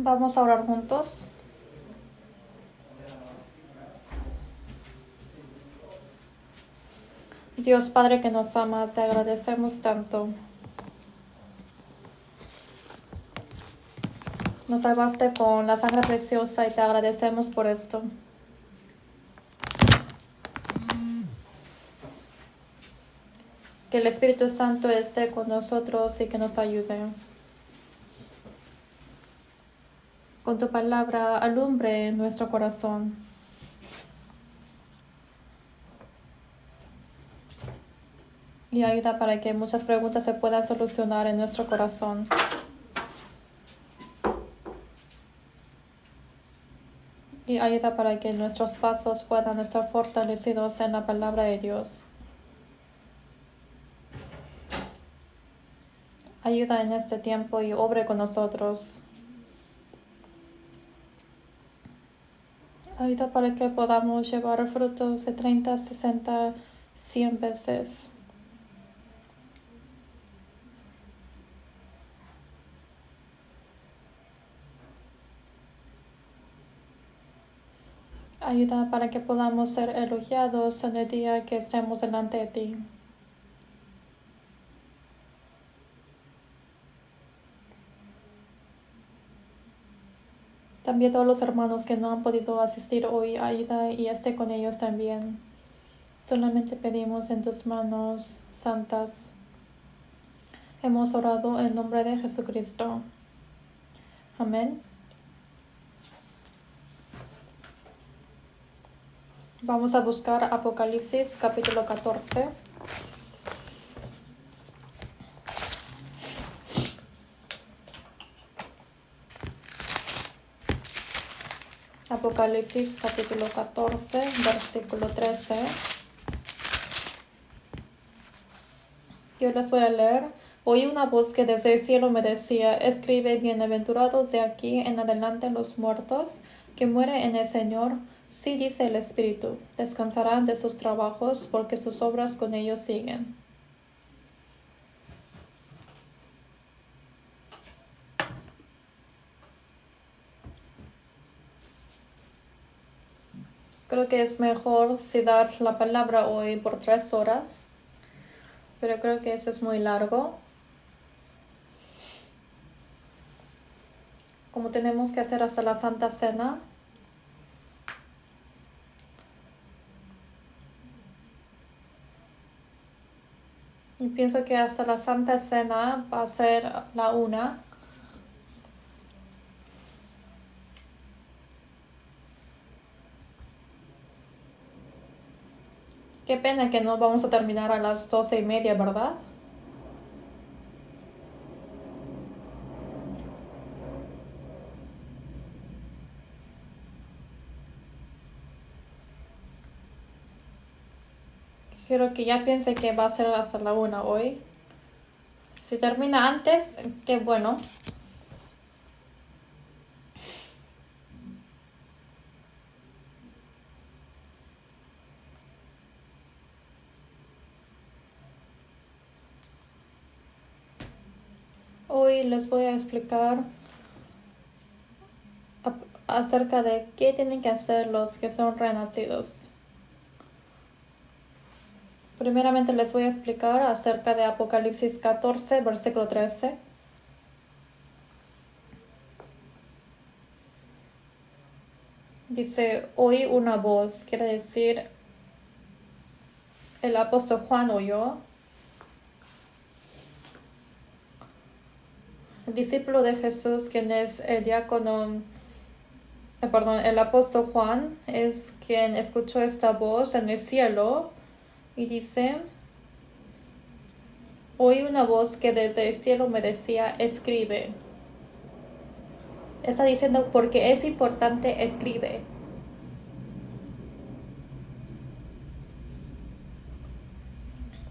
Vamos a orar juntos. Dios Padre que nos ama, te agradecemos tanto. Nos salvaste con la sangre preciosa y te agradecemos por esto. Que el Espíritu Santo esté con nosotros y que nos ayude. Con tu palabra alumbre nuestro corazón. Y ayuda para que muchas preguntas se puedan solucionar en nuestro corazón. Y ayuda para que nuestros pasos puedan estar fortalecidos en la palabra de Dios. Ayuda en este tiempo y obre con nosotros. Ayuda para que podamos llevar frutos de 30, 60, 100 veces. Ayuda para que podamos ser elogiados en el día que estemos delante de ti. También todos los hermanos que no han podido asistir hoy, ayuda y esté con ellos también. Solamente pedimos en tus manos santas. Hemos orado en nombre de Jesucristo. Amén. Vamos a buscar Apocalipsis capítulo 14. Apocalipsis capítulo 14, versículo 13. Yo les voy a leer. Oí una voz que desde el cielo me decía, escribe, bienaventurados de aquí en adelante los muertos que mueren en el Señor. Sí, dice el Espíritu, descansarán de sus trabajos porque sus obras con ellos siguen. Creo que es mejor si dar la palabra hoy por 3 horas, pero creo que eso es muy largo. Como tenemos que hacer hasta la Santa Cena, y pienso que hasta la Santa Cena va a ser la 1. Qué pena que no vamos a terminar a las 12:30, ¿verdad? Quiero que ya piense que va a ser hasta la 1 hoy. Si termina antes, qué bueno. Hoy les voy a explicar acerca de qué tienen que hacer los que son renacidos. Primeramente les voy a explicar acerca de Apocalipsis 14, versículo 13. Dice, oí una voz, quiere decir, el apóstol Juan oyó. El discípulo de Jesús, quien es el el apóstol Juan, es quien escuchó esta voz en el cielo y dice, oí una voz que desde el cielo me decía, escribe. Está diciendo porque es importante, escribe.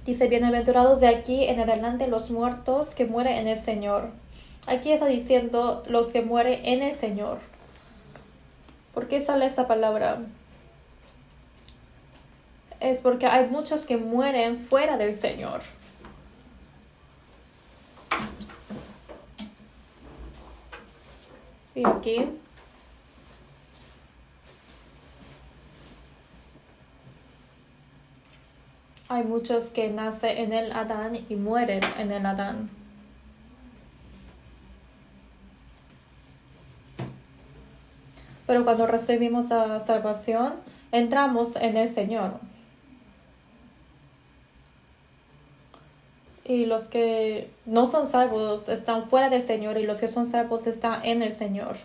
Dice, bienaventurados de aquí en adelante los muertos que mueren en el Señor. Aquí está diciendo los que mueren en el Señor. ¿Por qué sale esta palabra? Es porque hay muchos que mueren fuera del Señor. Y aquí hay muchos que nacen en el Adán y mueren en el Adán. Pero cuando recibimos la salvación, entramos en el Señor. Y los que no son salvos están fuera del Señor y los que son salvos están en el Señor.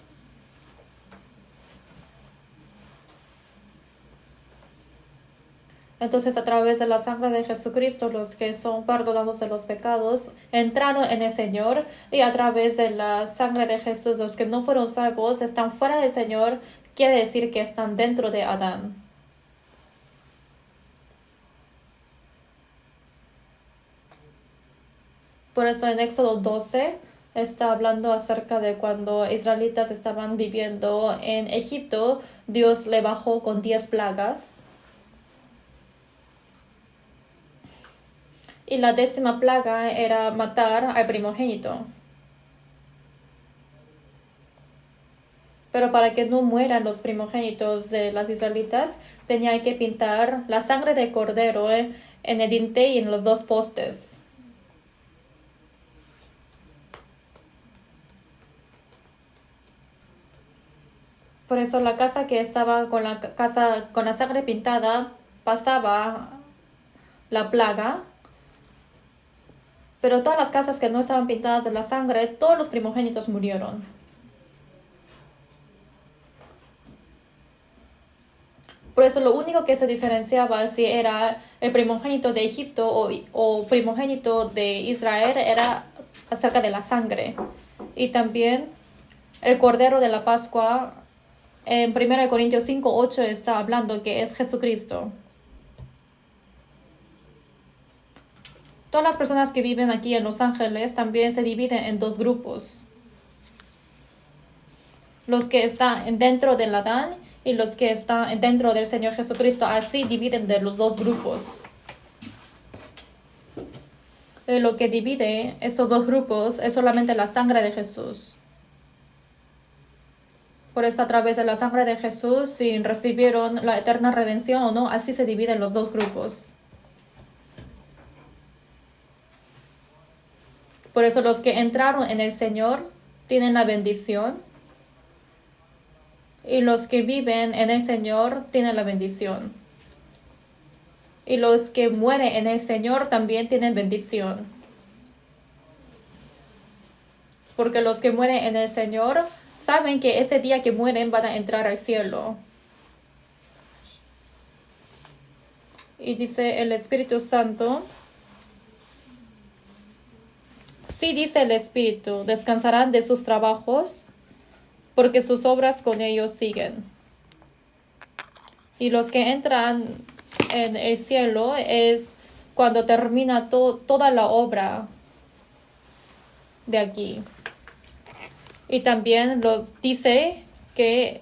Entonces, a través de la sangre de Jesucristo, los que son perdonados de los pecados entraron en el Señor, y a través de la sangre de Jesús, los que no fueron salvos están fuera del Señor, quiere decir que están dentro de Adán. Por eso en Éxodo 12 está hablando acerca de cuando israelitas estaban viviendo en Egipto, Dios le bajó con 10 plagas. Y la 10ª plaga era matar al primogénito. Pero para que no mueran los primogénitos de las israelitas, tenían que pintar la sangre del cordero en el dintel y en los 2 postes. Por eso la casa que estaba con la sangre pintada pasaba la plaga. Pero todas las casas que no estaban pintadas de la sangre, todos los primogénitos murieron. Por eso lo único que se diferenciaba si era el primogénito de Egipto o primogénito de Israel era acerca de la sangre. Y también el Cordero de la Pascua, en 1 Corintios 5:8 está hablando que es Jesucristo. Todas las personas que viven aquí en Los Ángeles también se dividen en 2 grupos. Los que están dentro del Adán y los que están dentro del Señor Jesucristo, así dividen de los 2 grupos. Y lo que divide esos 2 grupos es solamente la sangre de Jesús. Por eso a través de la sangre de Jesús, si recibieron la eterna redención o no, así se dividen los 2 grupos. Por eso los que entraron en el Señor tienen la bendición. Y los que viven en el Señor tienen la bendición. Y los que mueren en el Señor también tienen bendición. Porque los que mueren en el Señor saben que ese día que mueren van a entrar al cielo. Y dice el Espíritu Santo. Sí, dice el Espíritu, descansarán de sus trabajos, porque sus obras con ellos siguen. Y los que entran en el cielo es cuando termina toda la obra de aquí. Y también los dice que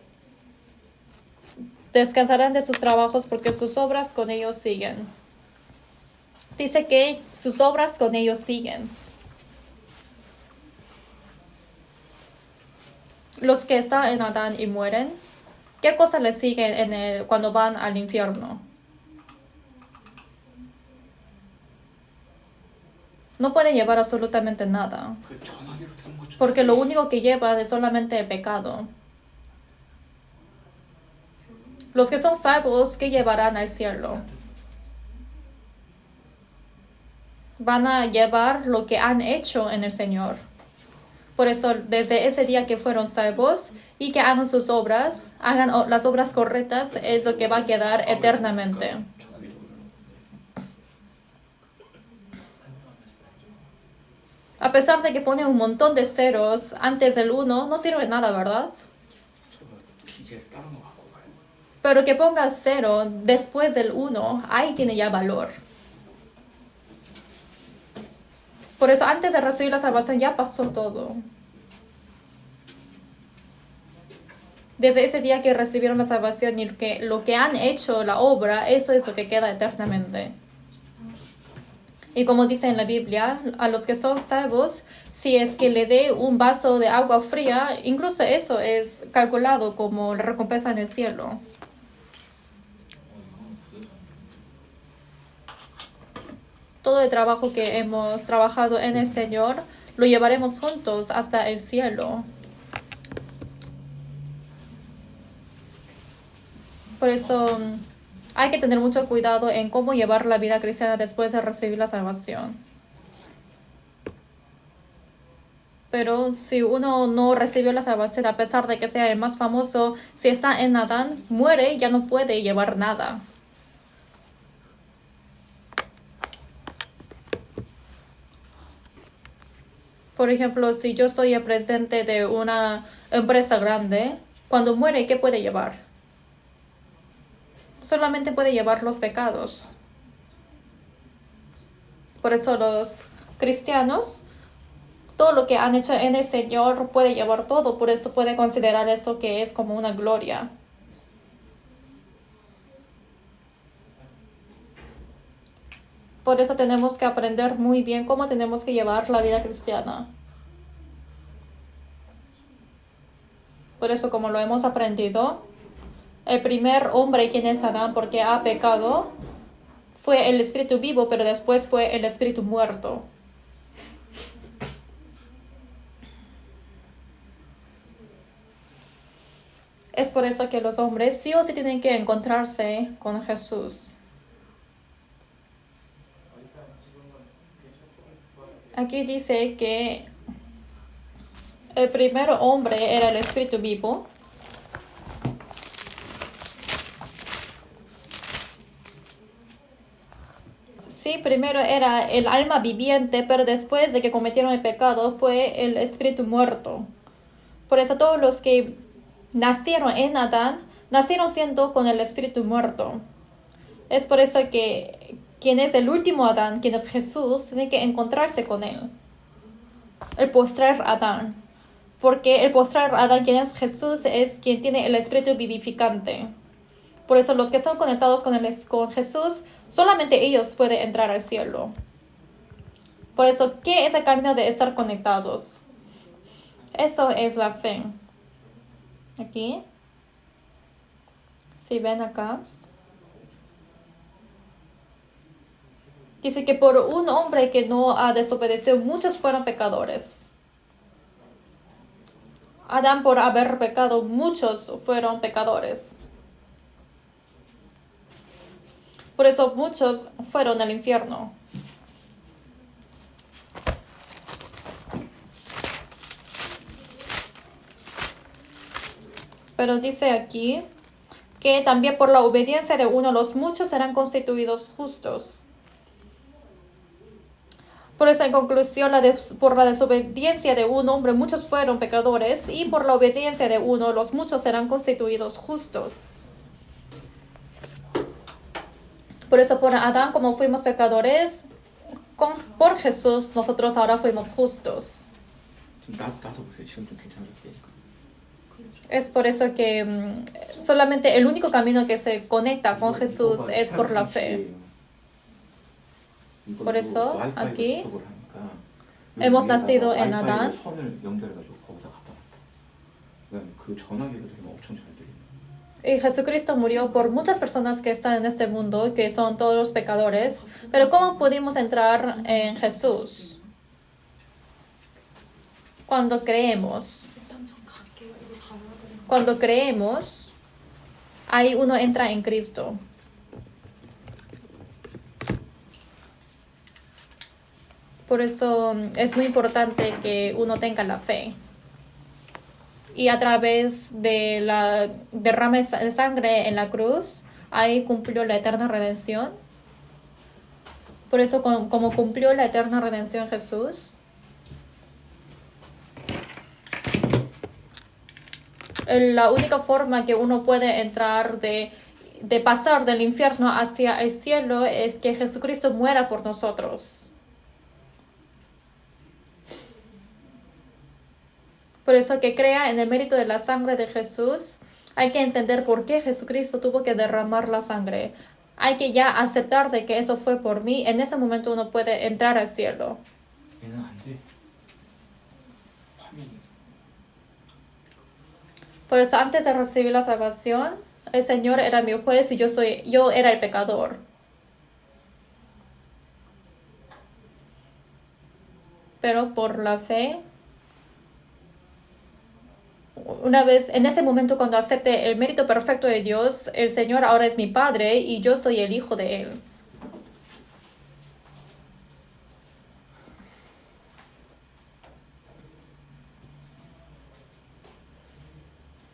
descansarán de sus trabajos porque sus obras con ellos siguen. Dice que sus obras con ellos siguen. Los que están en Adán y mueren, ¿qué cosa les sigue cuando van al infierno? No pueden llevar absolutamente nada. Porque lo único que lleva es solamente el pecado. Los que son salvos, ¿qué llevarán al cielo? Van a llevar lo que han hecho en el Señor. Por eso, desde ese día que fueron salvos y que hagan sus obras, hagan las obras correctas, es lo que va a quedar eternamente. A pesar de que pone un montón de ceros antes del 1, no sirve nada, ¿verdad? Pero que ponga 0 después del 1, ahí tiene ya valor. Por eso antes de recibir la salvación ya pasó todo. Desde ese día que recibieron la salvación y lo que han hecho, la obra, eso es lo que queda eternamente. Y como dice en la Biblia, a los que son salvos, si es que le dé un vaso de agua fría, incluso eso es calculado como la recompensa en el cielo. Todo el trabajo que hemos trabajado en el Señor, lo llevaremos juntos hasta el cielo. Por eso hay que tener mucho cuidado en cómo llevar la vida cristiana después de recibir la salvación. Pero si uno no recibió la salvación, a pesar de que sea el más famoso, si está en Adán, muere, ya no puede llevar nada. Por ejemplo, si yo soy el presidente de una empresa grande, cuando muere, ¿qué puede llevar? Solamente puede llevar los pecados. Por eso los cristianos, todo lo que han hecho en el Señor puede llevar todo. Por eso puede considerar eso que es como una gloria. Por eso tenemos que aprender muy bien cómo tenemos que llevar la vida cristiana. Por eso, como lo hemos aprendido, el primer hombre, quien es Adán, porque ha pecado, fue el espíritu vivo, pero después fue el espíritu muerto. Es por eso que los hombres sí o sí tienen que encontrarse con Jesús. Aquí dice que el primer hombre era el espíritu vivo. Sí, primero era el alma viviente, pero después de que cometieron el pecado fue el espíritu muerto. Por eso todos los que nacieron en Adán, nacieron siendo con el espíritu muerto. Es por eso que quien es el último Adán, quien es Jesús, tiene que encontrarse con él. El postrer Adán. Porque el postrer Adán, quien es Jesús, es quien tiene el espíritu vivificante. Por eso los que son conectados con Jesús, solamente ellos pueden entrar al cielo. Por eso, ¿qué es el camino de estar conectados? Eso es la fe. Aquí. Si ven acá. Dice que por un hombre que no ha desobedecido, muchos fueron pecadores. Adán, por haber pecado, muchos fueron pecadores. Por eso muchos fueron al infierno. Pero dice aquí que también por la obediencia de uno los muchos serán constituidos justos. Por eso, en conclusión, por la desobediencia de un hombre muchos fueron pecadores, y por la obediencia de uno los muchos serán constituidos justos. Por eso, por Adán, como fuimos pecadores, por Jesús nosotros ahora fuimos justos. Es por eso que solamente el único camino que se conecta con Jesús es por la fe. Por eso aquí hemos nacido en Adán. Y Jesucristo murió por muchas personas que están en este mundo, que son todos los pecadores. Pero ¿cómo pudimos entrar en Jesús? Cuando creemos. Cuando creemos, ahí uno entra en Cristo. Por eso es muy importante que uno tenga la fe. Y a través de la derrama de sangre en la cruz, ahí cumplió la eterna redención. Por eso, como cumplió la eterna redención Jesús, la única forma que uno puede entrar de pasar del infierno hacia el cielo es que Jesucristo muera por nosotros. Por eso, que crea en el mérito de la sangre de Jesús, hay que entender por qué Jesucristo tuvo que derramar la sangre. hay que ya aceptar de que eso fue por mí. En ese momento uno puede entrar al cielo. 얘는 안 돼. 화면이. Por eso antes de recibir la salvación, el Señor era mi juez y yo era el pecador. Pero por la fe, una vez, en ese momento cuando acepte el mérito perfecto de Dios, el Señor ahora es mi Padre y yo soy el Hijo de Él.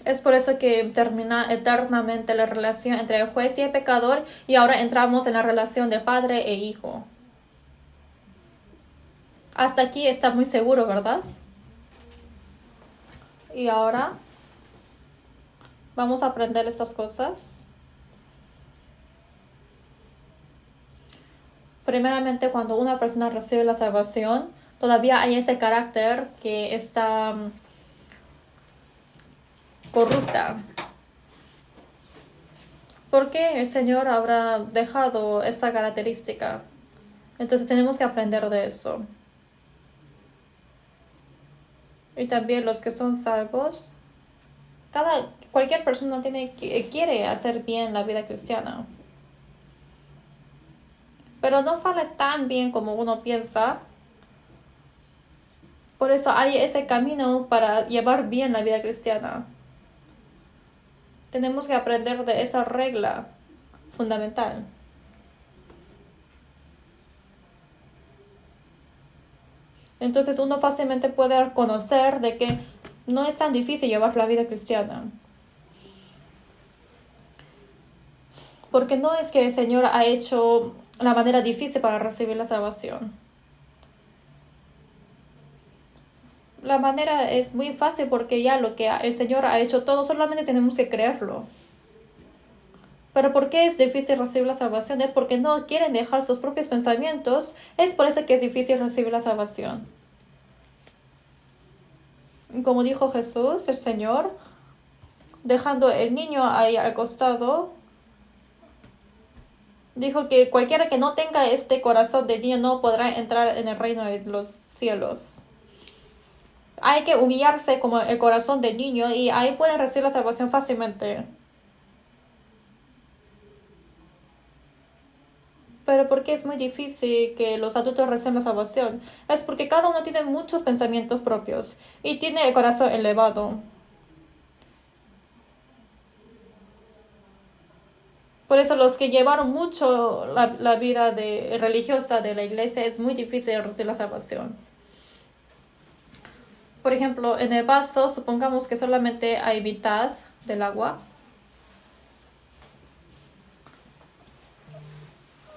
Es por eso que termina eternamente la relación entre el juez y el pecador y ahora entramos en la relación de padre e hijo. Hasta aquí está muy seguro, ¿verdad? Y ahora vamos a aprender estas cosas. Primeramente, cuando una persona recibe la salvación, todavía hay ese carácter que está corrupta. ¿Por qué el Señor habrá dejado esta característica? Entonces tenemos que aprender de eso. Y también los que son salvos, cualquier persona quiere hacer bien la vida cristiana. Pero no sale tan bien como uno piensa. Por eso hay ese camino para llevar bien la vida cristiana. Tenemos que aprender de esa regla fundamental. Entonces uno fácilmente puede conocer de que no es tan difícil llevar la vida cristiana. Porque no es que el Señor ha hecho la manera difícil para recibir la salvación. La manera es muy fácil porque ya lo que el Señor ha hecho todo, solamente tenemos que creerlo. Pero ¿por qué es difícil recibir la salvación? Es porque no quieren dejar sus propios pensamientos. Es por eso que es difícil recibir la salvación. Como dijo Jesús, el Señor, dejando el niño ahí al costado, dijo que cualquiera que no tenga este corazón de niño no podrá entrar en el reino de los cielos. Hay que humillarse como el corazón del niño y ahí pueden recibir la salvación fácilmente. Pero ¿por qué es muy difícil que los adultos reciban la salvación? Es porque cada uno tiene muchos pensamientos propios y tiene el corazón elevado. Por eso los que llevaron mucho la vida religiosa de la iglesia es muy difícil recibir la salvación. Por ejemplo, en el vaso, supongamos que solamente hay mitad del agua.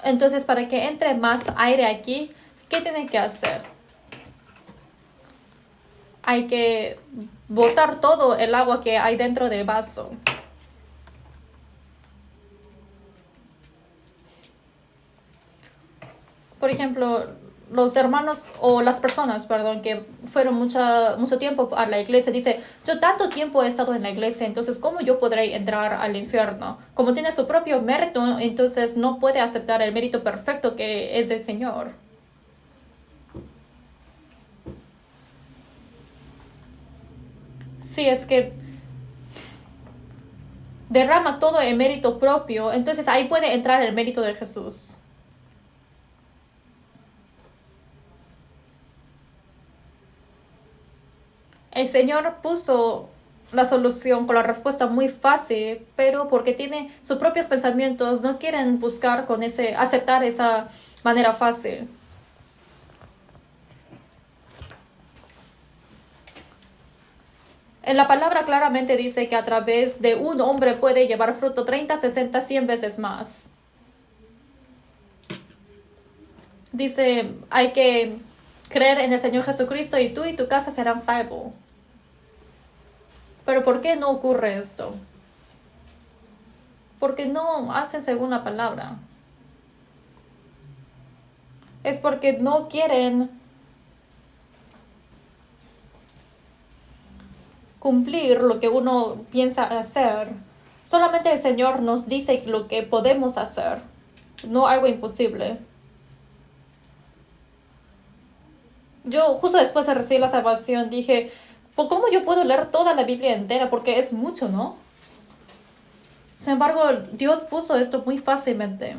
Entonces, para que entre más aire aquí, ¿qué tienen que hacer? Hay que botar todo el agua que hay dentro del vaso. Por ejemplo, los hermanos o las personas, que fueron mucho tiempo a la iglesia, dice, yo tanto tiempo he estado en la iglesia, entonces ¿cómo yo podré entrar al infierno? Como tiene su propio mérito, entonces no puede aceptar el mérito perfecto que es del Señor. Sí, es que derrama todo el mérito propio, entonces ahí puede entrar el mérito de Jesús. El Señor puso la solución con la respuesta muy fácil, pero porque tiene sus propios pensamientos, no quieren buscar aceptar esa manera fácil. En la palabra claramente dice que a través de un hombre puede llevar fruto 30, 60, 100 veces más. Dice, hay que creer en el Señor Jesucristo y tú y tu casa serán salvos. Pero ¿por qué no ocurre esto? Porque no hacen según la palabra. Es porque no quieren cumplir lo que uno piensa hacer. Solamente el Señor nos dice lo que podemos hacer. no algo imposible. Yo justo después de recibir la salvación dije, ¿por cómo yo puedo leer toda la Biblia entera? Porque es mucho, ¿no? Sin embargo, Dios puso esto muy fácilmente.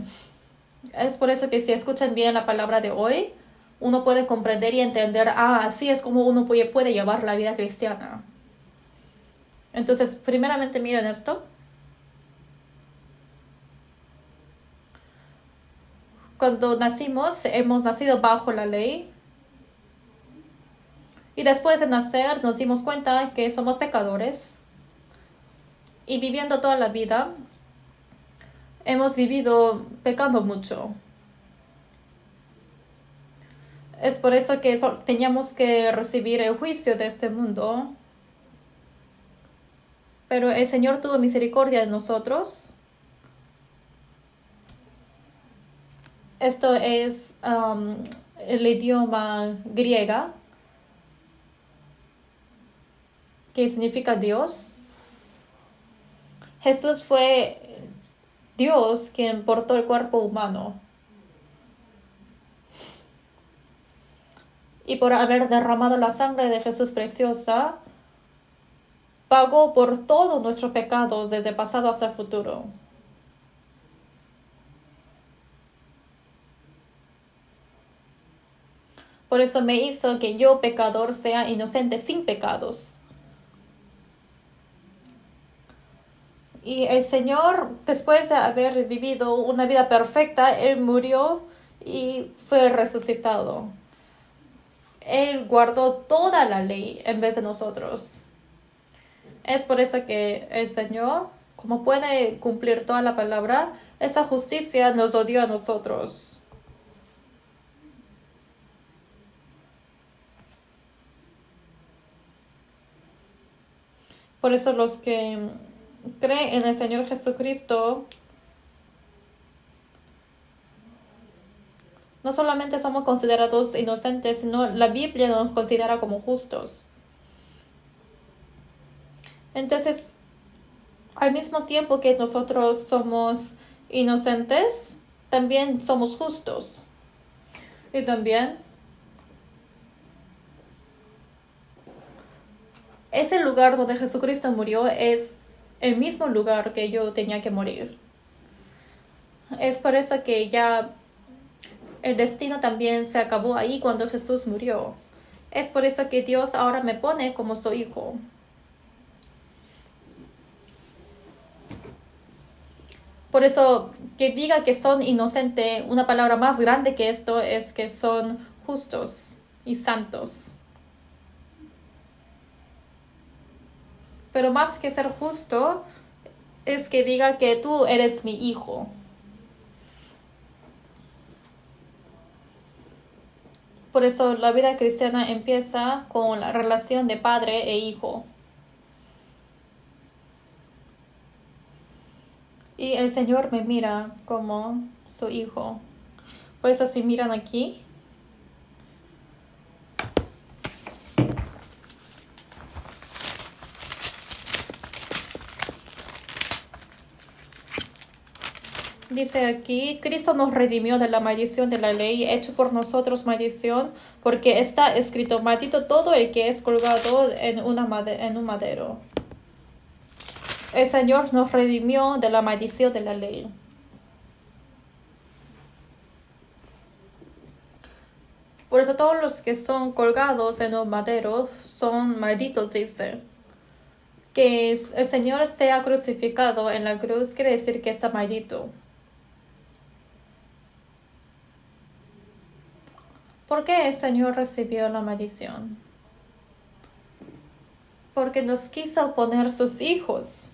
Es por eso que si escuchan bien la palabra de hoy, uno puede comprender y entender, así es como uno puede llevar la vida cristiana. Entonces, primeramente miren esto. Cuando nacimos, hemos nacido bajo la ley. Y después de nacer nos dimos cuenta que somos pecadores. Y viviendo toda la vida, hemos vivido pecando mucho. Es por eso que teníamos que recibir el juicio de este mundo. Pero el Señor tuvo misericordia de nosotros. Esto es el idioma griega, que significa Dios. Jesús fue Dios quien portó el cuerpo humano. Y por haber derramado la sangre de Jesús preciosa, pagó por todos nuestros pecados desde el pasado hasta el futuro. Por eso me hizo que yo, pecador, sea inocente sin pecados. Y el Señor, después de haber vivido una vida perfecta, Él murió y fue resucitado. Él guardó toda la ley en vez de nosotros. Es por eso que el Señor, como puede cumplir toda la palabra, esa justicia nos dio a nosotros. Por eso los que creen en el Señor Jesucristo no solamente somos considerados inocentes, sino la Biblia nos considera como justos. Entonces, al mismo tiempo que nosotros somos inocentes, también somos justos. Y también ese lugar donde Jesucristo murió es el mismo lugar que yo tenía que morir. Es por eso que ya el destino también se acabó ahí cuando Jesús murió. Es por eso que Dios ahora me pone como su hijo. Por eso, que diga que son inocentes, una palabra más grande que esto es que son justos y santos. Pero más que ser justo, es que diga que tú eres mi hijo. Por eso la vida cristiana empieza con la relación de padre e hijo. Y el Señor me mira como su hijo. Por eso si miran aquí, dice aquí, Cristo nos redimió de la maldición de la ley, hecho por nosotros maldición, porque está escrito, maldito todo el que es colgado en un madero. El Señor nos redimió de la maldición de la ley. Por eso todos los que son colgados en un madero son malditos, dice. Que el Señor sea crucificado en la cruz quiere decir que está maldito. ¿Por qué el Señor recibió la maldición? Porque nos quiso poner sus hijos.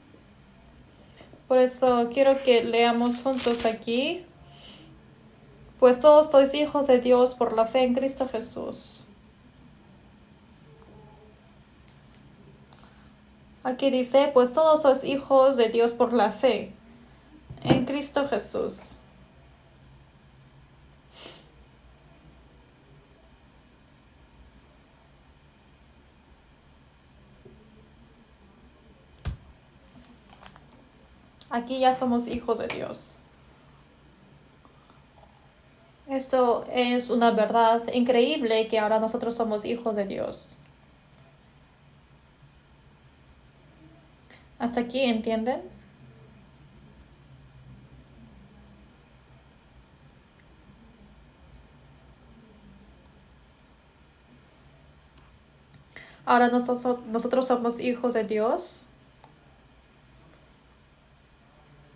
Por eso quiero que leamos juntos aquí. Pues todos sois hijos de Dios por la fe en Cristo Jesús. Aquí dice, pues todos sois hijos de Dios por la fe en Cristo Jesús. Aquí ya somos hijos de Dios. Esto es una verdad increíble que ahora nosotros somos hijos de Dios. ¿Hasta aquí entienden? Ahora nosotros somos hijos de Dios.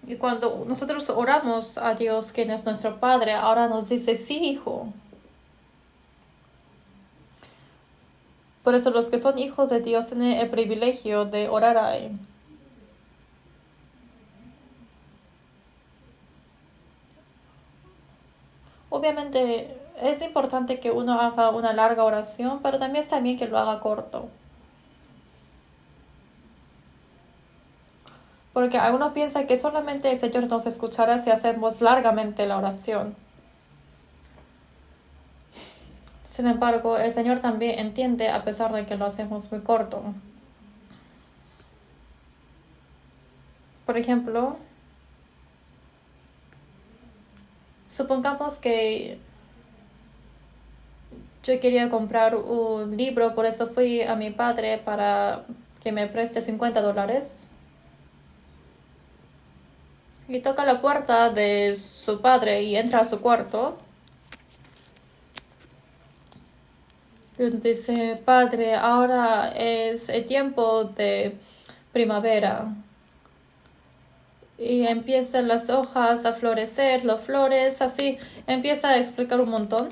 Y cuando nosotros oramos a Dios, quien es nuestro Padre, ahora nos dice, sí, hijo. Por eso los que son hijos de Dios tienen el privilegio de orar a Él. Obviamente es importante que uno haga una larga oración, pero también está bien que lo haga corto. Porque algunos piensan que solamente el Señor nos escuchará si hacemos largamente la oración. Sin embargo, el Señor también entiende a pesar de que lo hacemos muy corto. Por ejemplo, supongamos que yo quería comprar un libro, por eso fui a mi padre para que me preste $50. Y toca la puerta de su padre y entra a su cuarto. Y dice, padre, ahora es el tiempo de primavera. Y empiezan las hojas a florecer, las flores, así. Empieza a explicar un montón.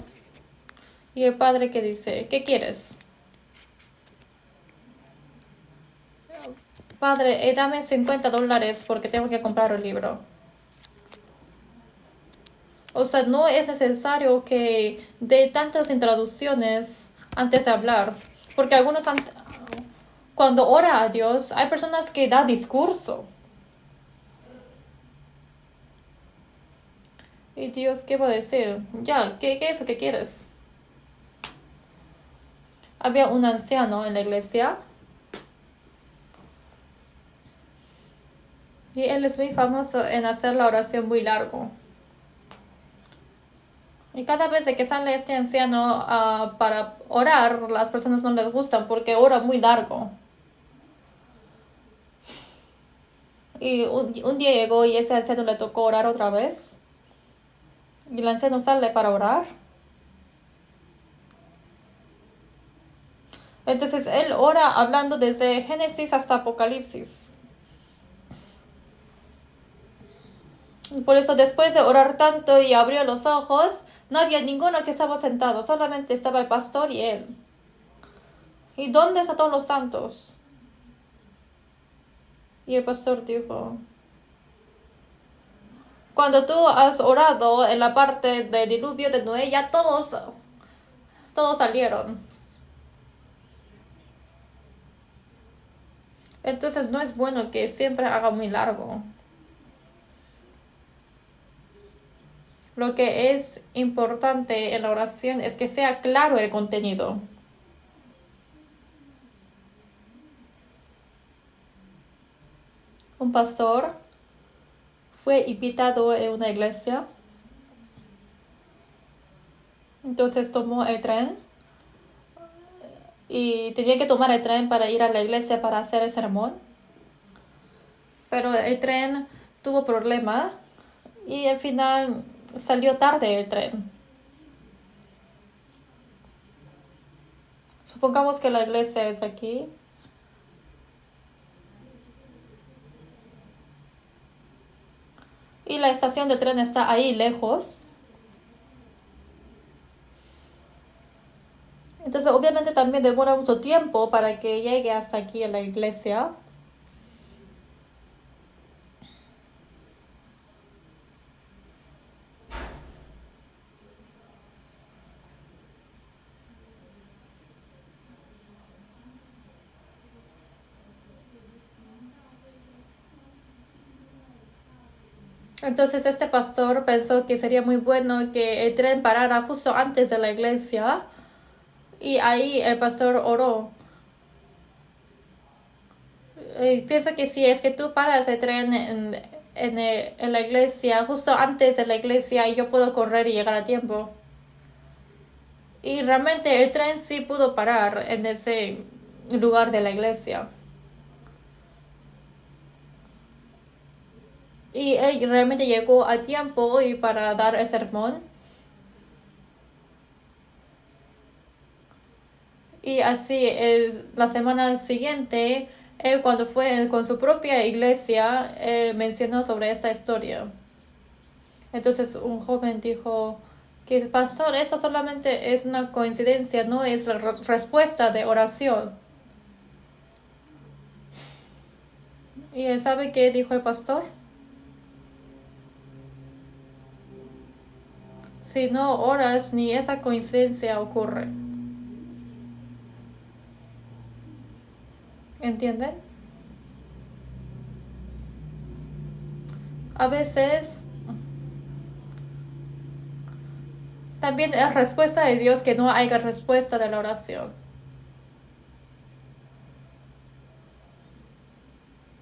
Y el padre que dice, ¿qué quieres? Padre, dame $50 porque tengo que comprar un libro. O sea, no es necesario que dé tantas introducciones antes de hablar. Porque cuando ora a Dios, hay personas que dan discurso. Y Dios, ¿qué va a decir? Ya, ¿qué es lo que quieres? Había un anciano en la iglesia. Y él es muy famoso en hacer la oración muy largo. Y cada vez que sale este anciano para orar, las personas no les gustan porque ora muy largo. Y un día llegó y ese anciano le tocó orar otra vez. Y el anciano sale para orar. Entonces él ora hablando desde Génesis hasta Apocalipsis. Y por eso después de orar tanto y abrió los ojos, no había ninguno que estaba sentado, solamente estaba el pastor y él. ¿Y dónde están todos los santos? Y el pastor dijo, cuando tú has orado en la parte del diluvio de Noé, ya todos salieron. Entonces no es bueno que siempre haga muy largo. Lo que es importante en la oración es que sea claro el contenido. Un pastor fue invitado en una iglesia. Entonces tomó el tren y tenía que tomar el tren para ir a la iglesia para hacer el sermón. Pero el tren tuvo problema y al final salió tarde el tren. Supongamos que la iglesia es aquí. Y la estación de tren está ahí lejos. Entonces obviamente también demora mucho tiempo para que llegue hasta aquí a la iglesia. Entonces este pastor pensó que sería muy bueno que el tren parara justo antes de la iglesia. Y ahí el pastor oró. Pienso que si es que tú paras el tren en la iglesia, justo antes de la iglesia, y yo puedo correr y llegar a tiempo. Y realmente el tren sí pudo parar en ese lugar de la iglesia. Y él realmente llegó a tiempo y para dar el sermón. Y así la semana siguiente, él cuando fue con su propia iglesia, él mencionó sobre esta historia. Entonces un joven dijo que, pastor, eso solamente es una coincidencia, no es la respuesta de oración. ¿Y él sabe qué dijo el pastor? Si no oras, ni esa coincidencia ocurre. ¿Entienden? A veces también es respuesta de Dios que no haya respuesta de la oración.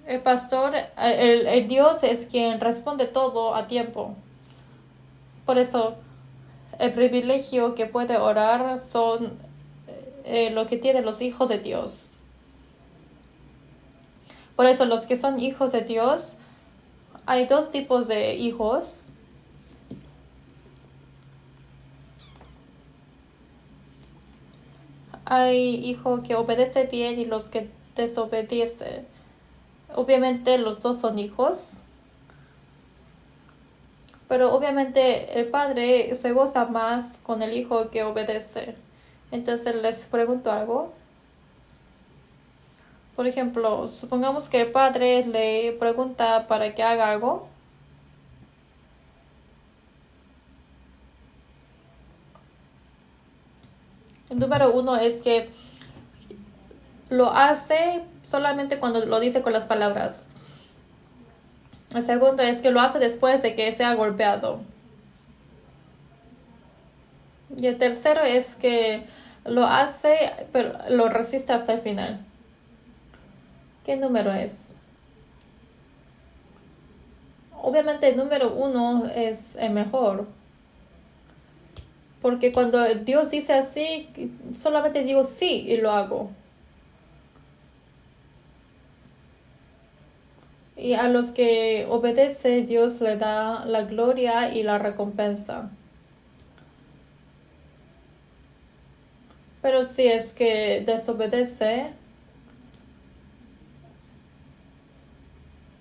El pastor, el Dios es quien responde todo a tiempo. Por eso, el privilegio que puede orar son lo que tienen los hijos de Dios. Por eso, los que son hijos de Dios, hay dos tipos de hijos. Hay hijos que obedecen bien y los que desobedecen. Obviamente los dos son hijos, pero obviamente el padre se goza más con el hijo que obedece. Entonces les pregunto algo. Por ejemplo, supongamos que el padre le pregunta para que haga algo. El número uno es que lo hace solamente cuando lo dice con las palabras. El segundo es que lo hace después de que sea golpeado. Y el tercero es que lo hace, pero lo resiste hasta el final. ¿Qué número es? Obviamente el número uno es el mejor. Porque cuando Dios dice así, solamente digo sí y lo hago. Y a los que obedece, Dios le da la gloria y la recompensa. Pero si es que desobedece,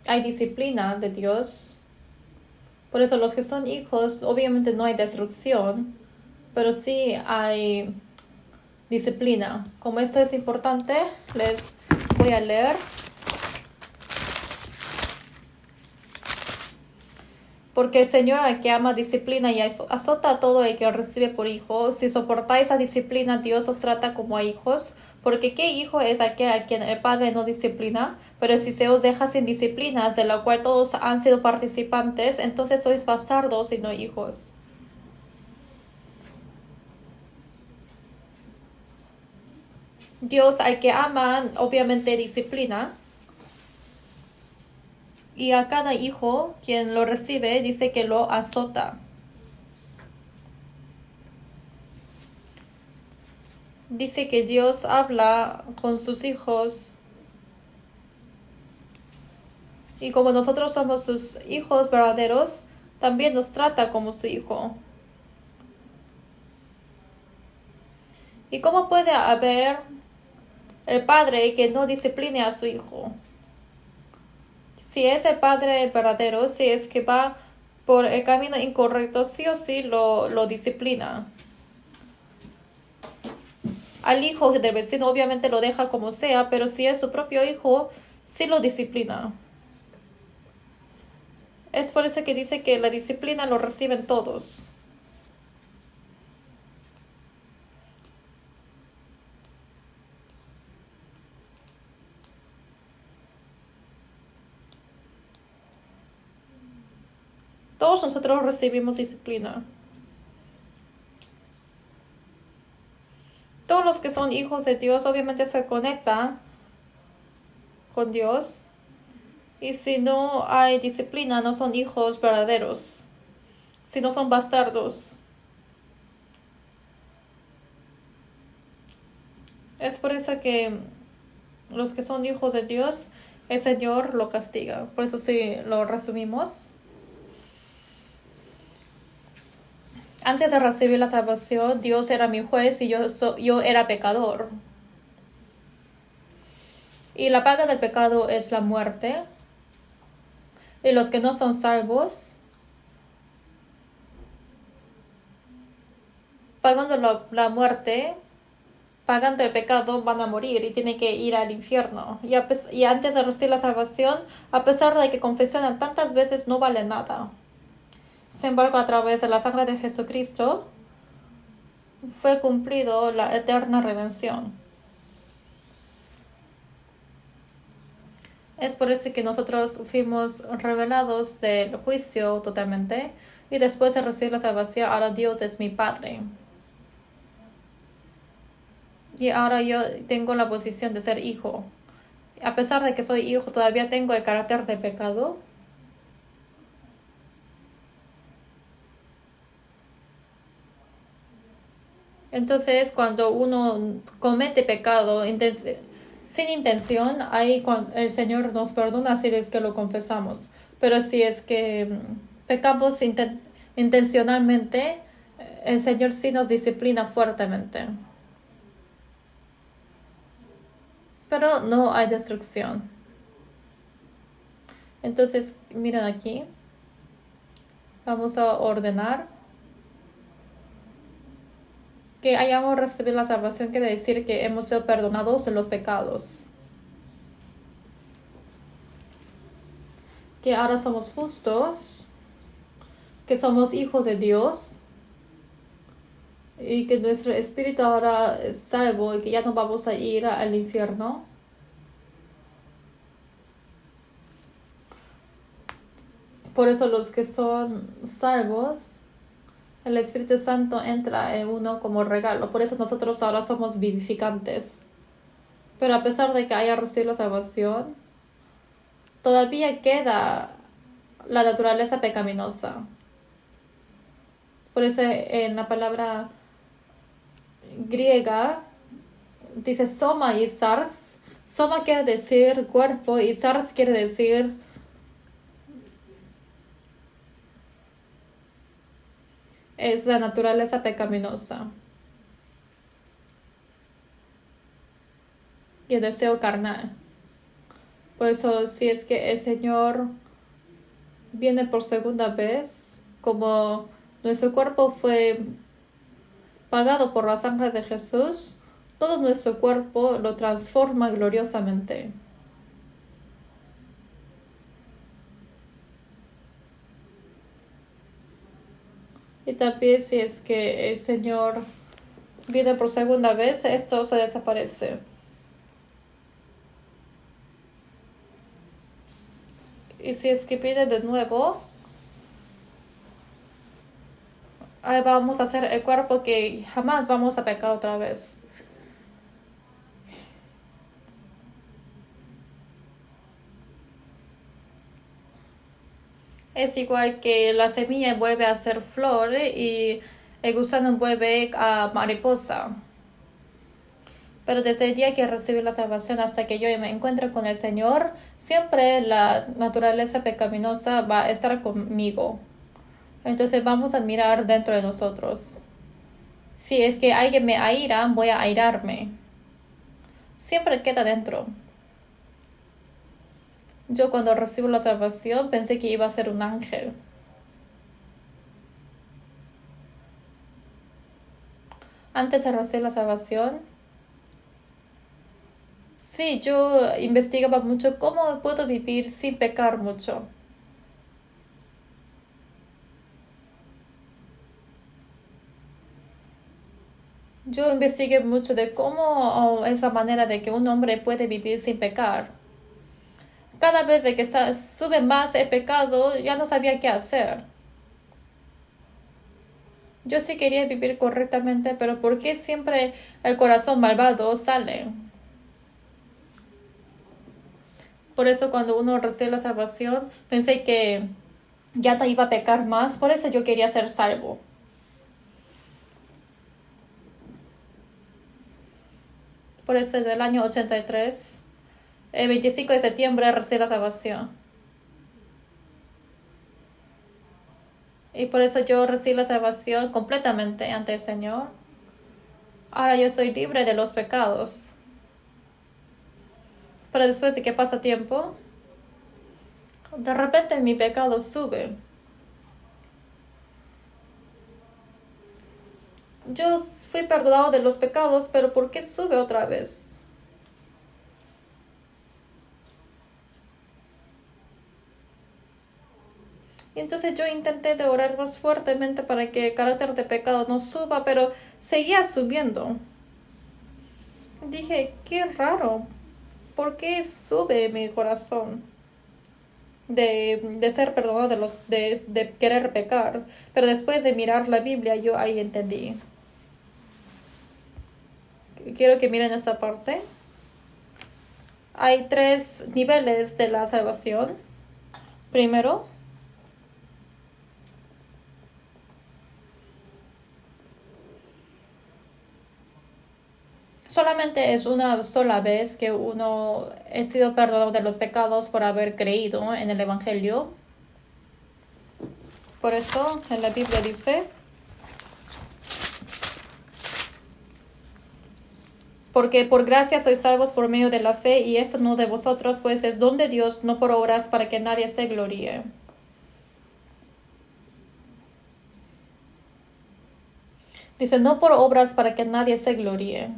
hay disciplina de Dios. Por eso los que son hijos, obviamente no hay destrucción, pero sí hay disciplina. Como esto es importante, les voy a leer. Porque el Señor al que ama disciplina y azota a todo el que recibe por hijo. Si soportáis esa disciplina, Dios os trata como a hijos. Porque ¿qué hijo es aquel a quien el Padre no disciplina? Pero si se os deja sin disciplinas, de la cual todos han sido participantes, entonces sois bastardos y no hijos. Dios al que ama, obviamente disciplina. Y a cada hijo, quien lo recibe, dice que lo azota. Dice que Dios habla con sus hijos. Y como nosotros somos sus hijos verdaderos, también nos trata como su hijo. ¿Y cómo puede haber el padre que no discipline a su hijo? Si es el padre verdadero, si es que va por el camino incorrecto, sí o sí lo disciplina. Al hijo del vecino obviamente lo deja como sea, pero si es su propio hijo, sí lo disciplina. Es por eso que dice que la disciplina lo reciben todos. Todos nosotros recibimos disciplina. Todos los que son hijos de Dios obviamente se conectan con Dios. Y si no hay disciplina, no son hijos verdaderos. Si no son bastardos. Es por eso que los que son hijos de Dios, el Señor lo castiga. Por eso sí lo resumimos. Antes de recibir la salvación, Dios era mi juez y yo era pecador. Y la paga del pecado es la muerte. Y los que no son salvos, pagando la muerte, pagando el pecado, van a morir y tienen que ir al infierno. Y antes de recibir la salvación, a pesar de que confesionan tantas veces, no vale nada. Sin embargo, a través de la sangre de Jesucristo, fue cumplido la eterna redención. Es por eso que nosotros fuimos revelados del juicio totalmente y después de recibir la salvación, ahora Dios es mi Padre. Y ahora yo tengo la posición de ser hijo. A pesar de que soy hijo, todavía tengo el carácter de pecado. Entonces, cuando uno comete pecado sin intención, ahí el Señor nos perdona si es que lo confesamos. Pero si es que pecamos intencionalmente, el Señor sí nos disciplina fuertemente. Pero no hay destrucción. Entonces, miren aquí. Vamos a ordenar. Que hayamos recibido la salvación quiere decir que hemos sido perdonados de los pecados. Que ahora somos justos. Que somos hijos de Dios. Y que nuestro espíritu ahora es salvo y que ya no vamos a ir al infierno. Por eso los que son salvos, el Espíritu Santo entra en uno como regalo. Por eso nosotros ahora somos vivificantes. Pero a pesar de que haya recibido la salvación, todavía queda la naturaleza pecaminosa. Por eso en la palabra griega dice soma y sars. Soma quiere decir cuerpo y sars quiere decir es la naturaleza pecaminosa y el deseo carnal. Por eso si es que el Señor viene por segunda vez, como nuestro cuerpo fue pagado por la sangre de Jesús, todo nuestro cuerpo lo transforma gloriosamente. Y también si es que el Señor viene por segunda vez, esto se desaparece. Y si es que viene de nuevo, ahí vamos a hacer el cuerpo que jamás vamos a pecar otra vez. Es igual que la semilla vuelve a ser flor y el gusano vuelve a mariposa. Pero desde el día que recibí la salvación hasta que yo me encuentre con el Señor, siempre la naturaleza pecaminosa va a estar conmigo. Entonces vamos a mirar dentro de nosotros. Si es que alguien me aira, voy a airarme. Siempre queda dentro. Yo cuando recibo la salvación pensé que iba a ser un ángel. Antes de recibir la salvación, sí, yo investigaba mucho cómo puedo vivir sin pecar mucho. Yo investigué mucho de cómo esa manera de que un hombre puede vivir sin pecar. Cada vez de que sube más el pecado, ya no sabía qué hacer. Yo sí quería vivir correctamente, pero ¿por qué siempre el corazón malvado sale? Por eso cuando uno recibe la salvación, pensé que ya no iba a pecar más, por eso yo quería ser salvo. Por eso del año 83, el 25 de septiembre recibí la salvación. Y por eso yo recibí la salvación completamente ante el Señor. Ahora yo soy libre de los pecados. Pero después de que pasa tiempo, de repente mi pecado sube. Yo fui perdonado de los pecados, pero ¿por qué sube otra vez? Y entonces yo intenté de orar más fuertemente para que el carácter de pecado no suba, pero seguía subiendo. Dije, qué raro, ¿por qué sube mi corazón de ser perdonado de querer pecar? Pero después de mirar la Biblia, yo ahí entendí. Quiero que miren esta parte. Hay 3 niveles de la salvación. Primero, solamente es una sola vez que uno ha sido perdonado de los pecados por haber creído en el Evangelio. Por eso en la Biblia dice, porque por gracia sois salvos por medio de la fe, y eso no de vosotros, pues es don de Dios, no por obras, para que nadie se gloríe. Dice, no por obras para que nadie se gloríe.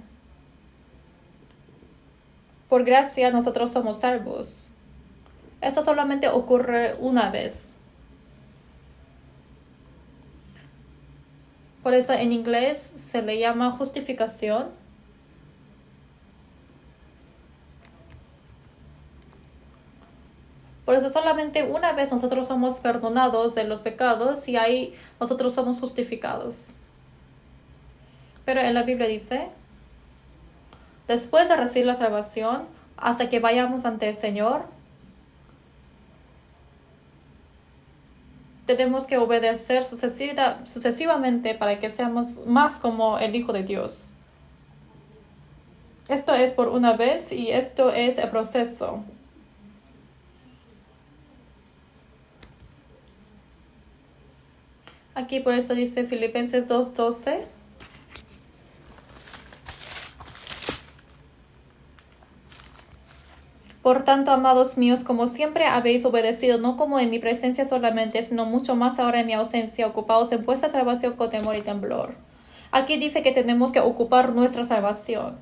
Por gracia nosotros somos salvos. Esto solamente ocurre una vez. Por eso en inglés se le llama justificación. Por eso solamente una vez nosotros somos perdonados de los pecados y ahí nosotros somos justificados. Pero en la Biblia dice, después de recibir la salvación, hasta que vayamos ante el Señor, tenemos que obedecer sucesivamente para que seamos más como el Hijo de Dios. Esto es por una vez y esto es el proceso. Aquí por eso dice Filipenses 2:12. Por tanto, amados míos, como siempre habéis obedecido, no como en mi presencia solamente, sino mucho más ahora en mi ausencia, ocupaos en vuestra salvación con temor y temblor. Aquí dice que tenemos que ocupar nuestra salvación.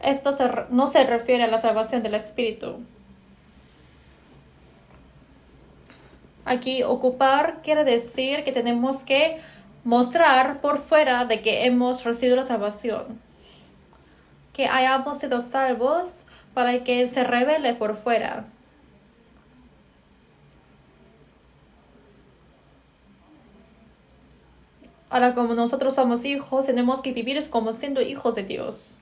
Esto no se refiere a la salvación del Espíritu. Aquí ocupar quiere decir que tenemos que mostrar por fuera de que hemos recibido la salvación. Que hayamos sido salvos para que se revele por fuera. Ahora, como nosotros somos hijos, tenemos que vivir como siendo hijos de Dios.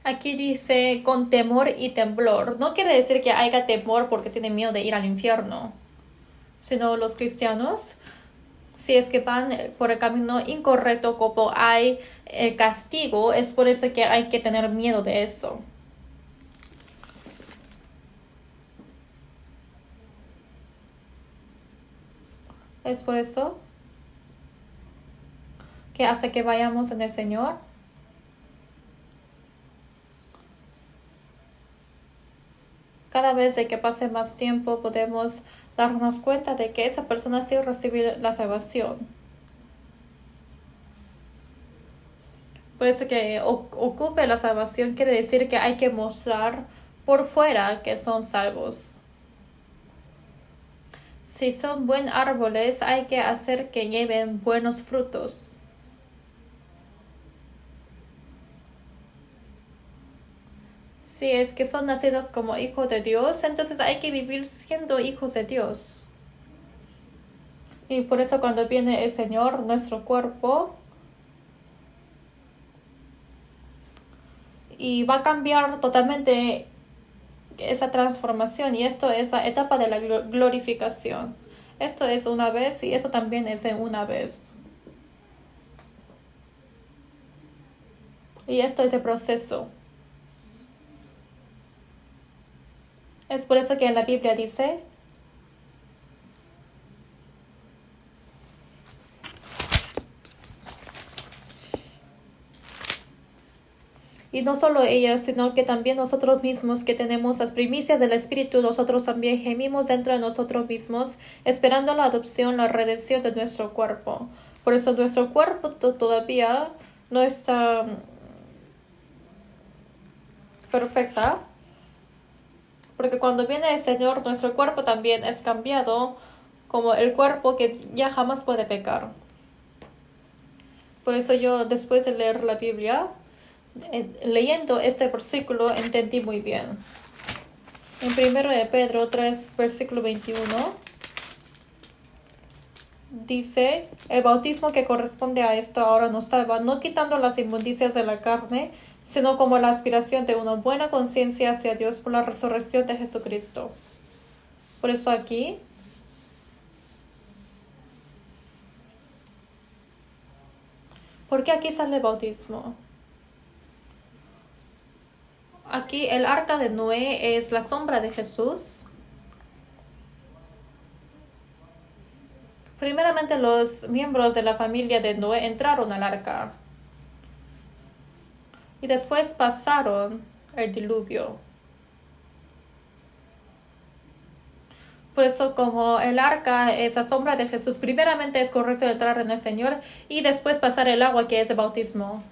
Aquí dice con temor y temblor. No quiere decir que haya temor porque tiene miedo de ir al infierno, sino los cristianos, si es que van por el camino incorrecto, como hay el castigo, es por eso que hay que tener miedo de eso. Es por eso que hasta que vayamos en el Señor, cada vez de que pase más tiempo podemos darnos cuenta de que esa persona sí recibió la salvación. Por eso que ocupe la salvación quiere decir que hay que mostrar por fuera que son salvos. Si son buenos árboles, hay que hacer que lleven buenos frutos. Si es que son nacidos como hijos de Dios, entonces hay que vivir siendo hijos de Dios. Y por eso cuando viene el Señor, nuestro cuerpo, y va a cambiar totalmente esa transformación. Y esto es la etapa de la glorificación. Esto es una vez y eso también es en una vez. Y esto es el proceso. Es por eso que en la Biblia dice, y no solo ellas, sino que también nosotros mismos que tenemos las primicias del Espíritu, nosotros también gemimos dentro de nosotros mismos, esperando la adopción, la redención de nuestro cuerpo. Por eso nuestro cuerpo todavía no está perfecta, porque cuando viene el Señor, nuestro cuerpo también es cambiado como el cuerpo que ya jamás puede pecar. Por eso yo, después de leer la Biblia, leyendo este versículo, entendí muy bien. En 1 de Pedro 3, versículo 21, dice, el bautismo que corresponde a esto ahora nos salva, no quitando las inmundicias de la carne, sino como la aspiración de una buena conciencia hacia Dios por la resurrección de Jesucristo. Por eso aquí, ¿por qué aquí sale el bautismo? Aquí el arca de Noé es la sombra de Jesús. Primeramente los miembros de la familia de Noé entraron al arca y después pasaron el diluvio. Por eso como el arca es la sombra de Jesús, primeramente es correcto entrar en el Señor y después pasar el agua que es el bautismo.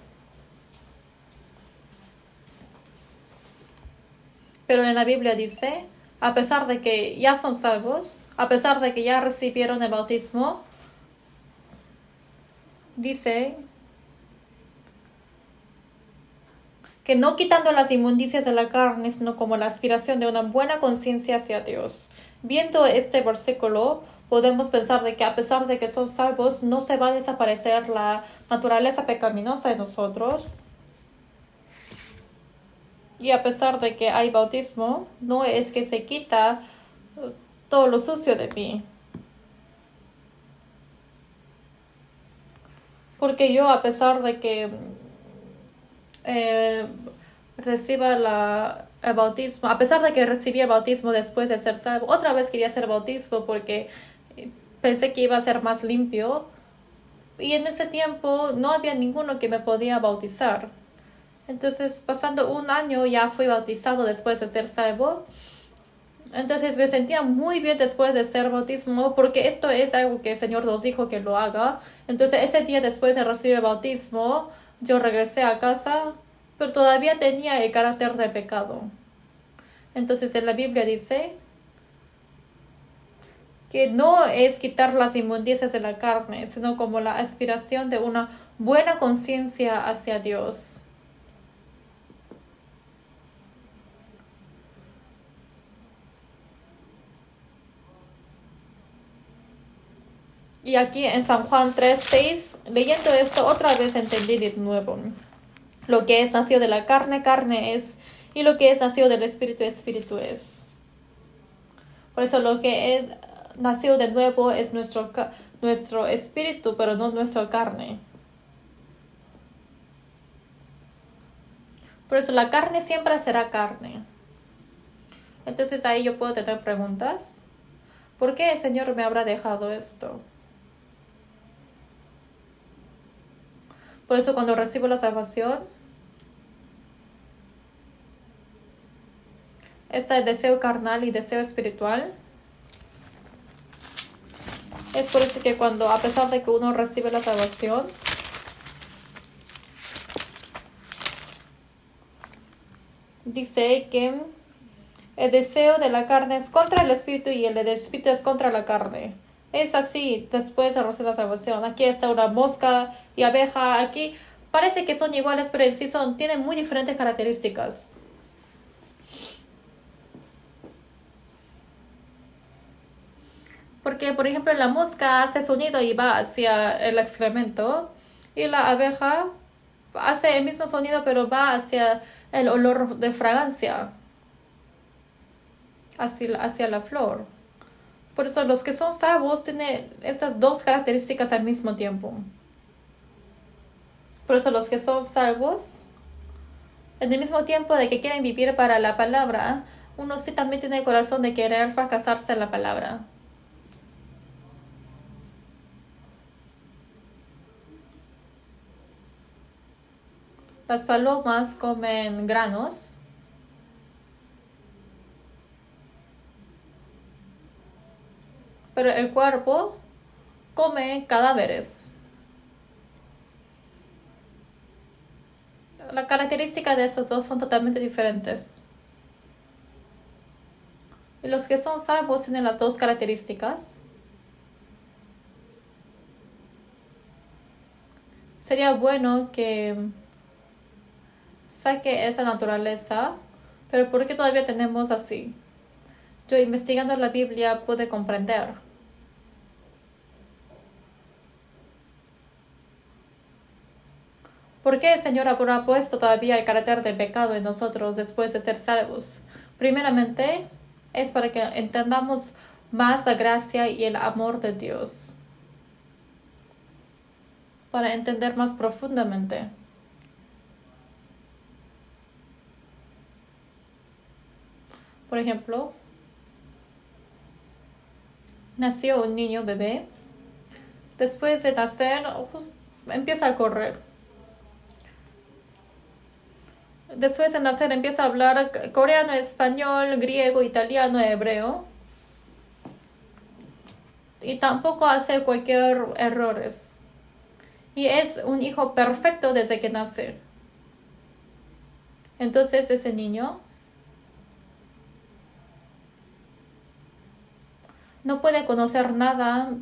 Pero en la Biblia dice, a pesar de que ya son salvos, a pesar de que ya recibieron el bautismo, dice que no quitando las inmundicias de la carne, sino como la aspiración de una buena conciencia hacia Dios. Viendo este versículo, podemos pensar de que a pesar de que son salvos, no se va a desaparecer la naturaleza pecaminosa de nosotros. Y a pesar de que hay bautismo, no es que se quita todo lo sucio de mí. Porque yo, a pesar de que reciba el bautismo, a pesar de que recibí el bautismo después de ser salvo, otra vez quería hacer bautismo porque pensé que iba a ser más limpio. Y en ese tiempo no había ninguno que me podía bautizar. Entonces, pasando un año, ya fui bautizado después de ser salvo. Entonces me sentía muy bien después de ser bautismo, porque esto es algo que el Señor nos dijo que lo haga. Entonces ese día después de recibir el bautismo, yo regresé a casa, pero todavía tenía el carácter de pecado. Entonces en la Biblia dice que no es quitar las inmundicias de la carne, sino como la aspiración de una buena conciencia hacia Dios. Y aquí en San Juan 3:6, leyendo esto otra vez entendí de nuevo. Lo que es nacido de la carne, carne es, y lo que es nacido del espíritu, espíritu es. Por eso lo que es nacido de nuevo es nuestro espíritu, pero no nuestra carne. Por eso la carne siempre será carne. Entonces ahí yo puedo tener preguntas. ¿Por qué el Señor me habrá dejado esto? Por eso cuando recibo la salvación, está el deseo carnal y deseo espiritual. Es por eso que cuando, a pesar de que uno recibe la salvación, dice que el deseo de la carne es contra el espíritu y el del espíritu es contra la carne. Es así después de recibir la salvación. Aquí está una mosca y abeja. Aquí parece que son iguales, pero en sí tienen muy diferentes características. Porque, por ejemplo, la mosca hace sonido y va hacia el excremento. Y la abeja hace el mismo sonido, pero va hacia el olor de fragancia. Hacia la flor. Por eso los que son salvos tienen estas dos características al mismo tiempo. Por eso los que son salvos, en el mismo tiempo de que quieren vivir para la palabra, uno sí también tiene el corazón de querer fracasarse en la palabra. Las palomas comen granos, pero el cuerpo come cadáveres. La característica de estos dos son totalmente diferentes. Y los que son salvos tienen las dos características. Sería bueno que saque esa naturaleza, pero ¿por qué todavía tenemos así? Yo investigando la Biblia pude comprender. ¿Por qué el Señor habrá puesto todavía el carácter de pecado en nosotros después de ser salvos? Primeramente, es para que entendamos más la gracia y el amor de Dios. Para entender más profundamente. Por ejemplo, nació un niño bebé. Después de nacer, empieza a correr. Después de nacer empieza a hablar coreano, español, griego, italiano, hebreo. Y tampoco hace cualquier errores. Y es un hijo perfecto desde que nace. Entonces ese niño no puede conocer nada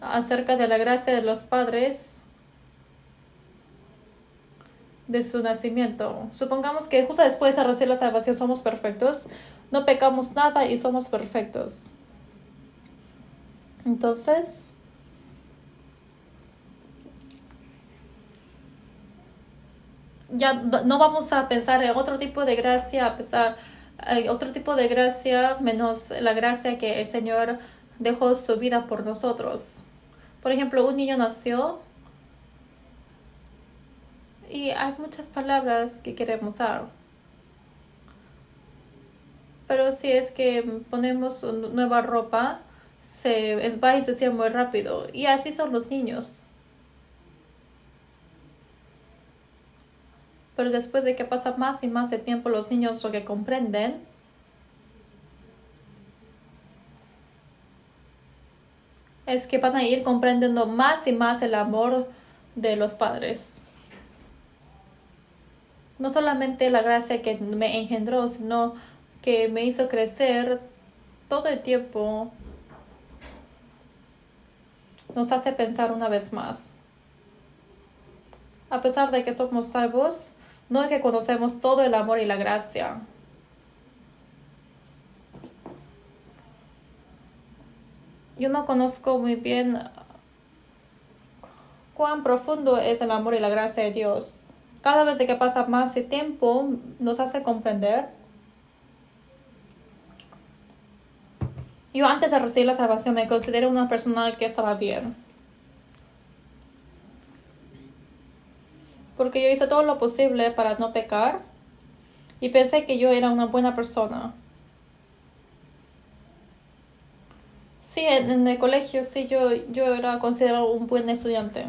acerca de la gracia de los padres de su nacimiento. Supongamos que justo después de recibir la salvación somos perfectos, no pecamos nada y somos perfectos. Entonces, ya no vamos a pensar en otro tipo de gracia, otro tipo de gracia menos la gracia que el Señor dejó su vida por nosotros. Por ejemplo, un niño nació y hay muchas palabras que queremos usar. Pero si es que ponemos nueva ropa, se va a ensuciar muy rápido. Y así son los niños. Pero después de que pasa más y más el tiempo, los niños lo que comprenden es que van a ir comprendiendo más y más el amor de los padres. No solamente la gracia que me engendró, sino que me hizo crecer todo el tiempo. Nos hace pensar una vez más. A pesar de que somos salvos, no es que conocemos todo el amor y la gracia. Yo no conozco muy bien cuán profundo es el amor y la gracia de Dios. Cada vez que pasa más tiempo, nos hace comprender. Yo antes de recibir la salvación me considero una persona que estaba bien. Porque yo hice todo lo posible para no pecar y pensé que yo era una buena persona. Sí, en el colegio sí yo era considerado un buen estudiante.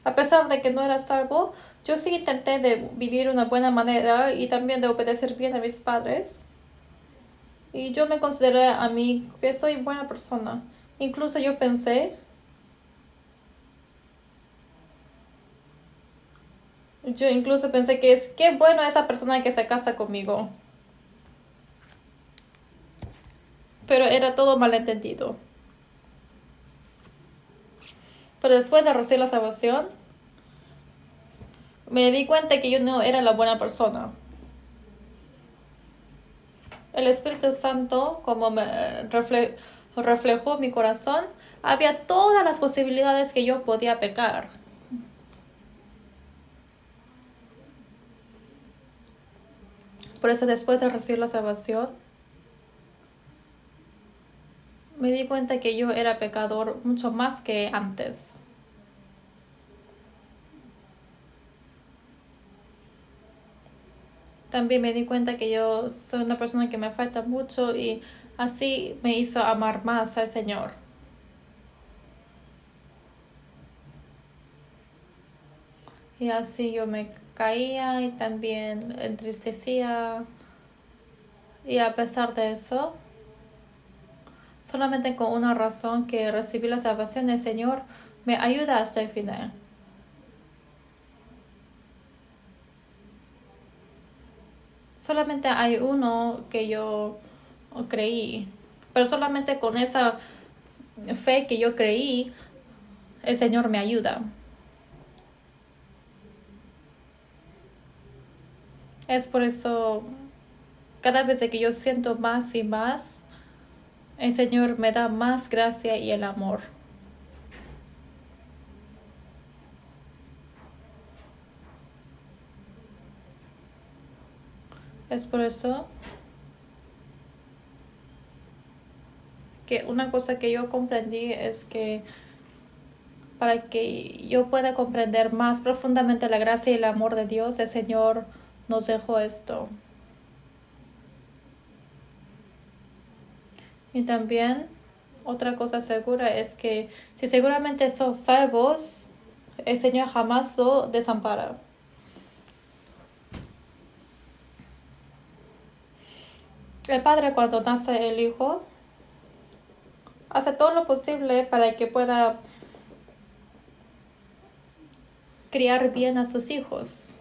A pesar de que no era salvo, yo sí intenté de vivir de una buena manera y también de obedecer bien a mis padres. Y yo me consideré a mí que soy buena persona. Incluso yo pensé, que es qué bueno esa persona que se casa conmigo. Pero era todo malentendido. Pero después de recibir la salvación, me di cuenta que yo no era la buena persona. El Espíritu Santo, como me reflejó mi corazón, había todas las posibilidades que yo podía pecar. Por eso después de recibir la salvación, me di cuenta que yo era pecador mucho más que antes. También me di cuenta que yo soy una persona que me falta mucho y así me hizo amar más al Señor. Y así yo me caía y también entristecía. Y a pesar de eso, solamente con una razón, que recibí la salvación del Señor, me ayuda hasta el final. Solamente hay uno que yo creí, pero solamente con esa fe que yo creí, el Señor me ayuda. Es por eso, cada vez que yo siento más y más, el Señor me da más gracia y el amor. Es por eso que una cosa que yo comprendí es que para que yo pueda comprender más profundamente la gracia y el amor de Dios, el Señor nos dejó esto. Y también otra cosa segura es que si seguramente son salvos, el Señor jamás lo desampara. El Padre, cuando nace el Hijo, hace todo lo posible para que pueda criar bien a sus hijos.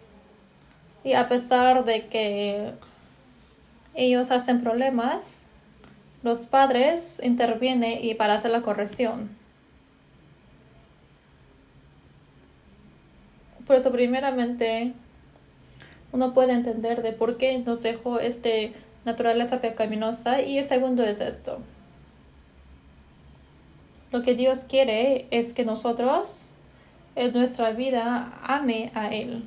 Y a pesar de que ellos hacen problemas, los padres intervienen y para hacer la corrección. Por eso, primeramente, uno puede entender de por qué nos dejó esta naturaleza pecaminosa. Y el segundo es esto. Lo que Dios quiere es que nosotros, en nuestra vida, ame a Él.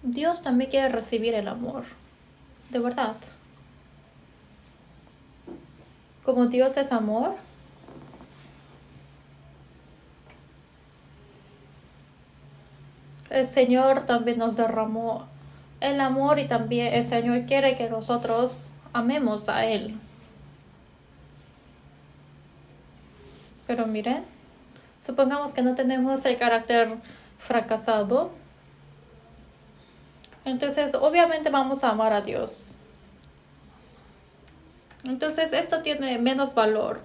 Dios también quiere recibir el amor, de verdad. Como Dios es amor, el Señor también nos derramó el amor y también el Señor quiere que nosotros amemos a Él. Pero miren, supongamos que no tenemos el carácter fracasado. Entonces, obviamente vamos a amar a Dios. Entonces, esto tiene menos valor.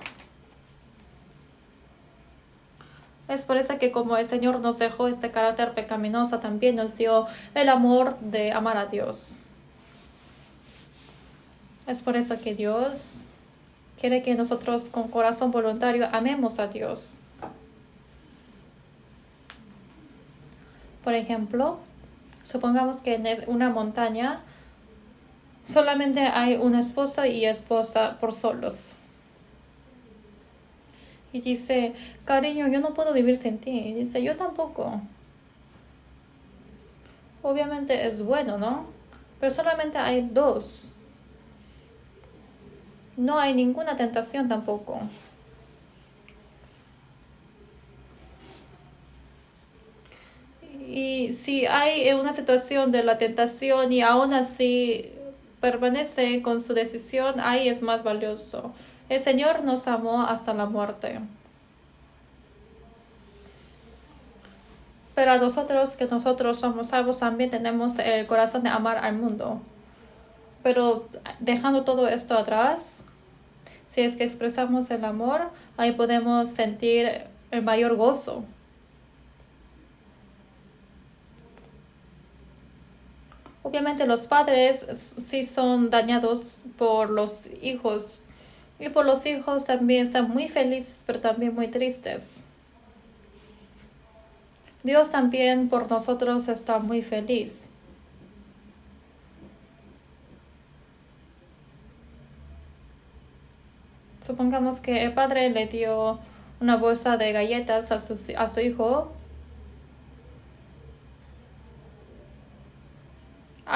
Es por eso que como el Señor nos dejó este carácter pecaminoso, también nos dio el amor de amar a Dios. Es por eso que Dios quiere que nosotros con corazón voluntario amemos a Dios. Por ejemplo, supongamos que en una montaña solamente hay una esposa y esposa por solos. Y dice, cariño, yo no puedo vivir sin ti. Y dice, yo tampoco. Obviamente es bueno, ¿no? Pero solamente hay dos. No hay ninguna tentación tampoco. Y si hay una situación de la tentación y aún así permanece con su decisión, ahí es más valioso. El Señor nos amó hasta la muerte. Pero a nosotros, que nosotros somos salvos, también tenemos el corazón de amar al mundo. Pero dejando todo esto atrás, si es que expresamos el amor, ahí podemos sentir el mayor gozo. Obviamente los padres sí son dañados por los hijos. Y por los hijos también están muy felices, pero también muy tristes. Dios también por nosotros está muy feliz. Supongamos que el padre le dio una bolsa de galletas a su hijo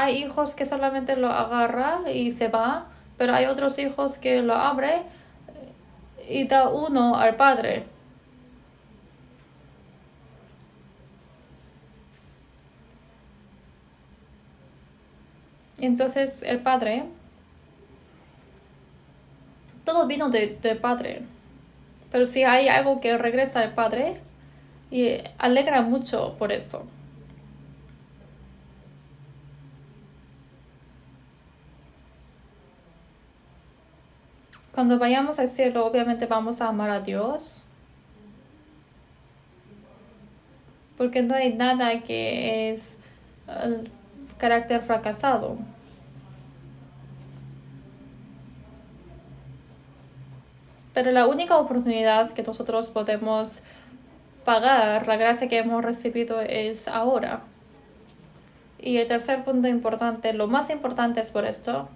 hay hijos que solamente lo agarra y se va, pero hay otros hijos que lo abre y da uno al padre. Entonces el padre, todo vino del padre. Pero si hay algo que regresa al padre, y alegra mucho por eso. Cuando vayamos al cielo, obviamente vamos a amar a Dios. Porque no hay nada que es el carácter fracasado. Pero la única oportunidad que nosotros podemos pagar la gracia que hemos recibido es ahora. Y el tercer punto importante, lo más importante es por esto.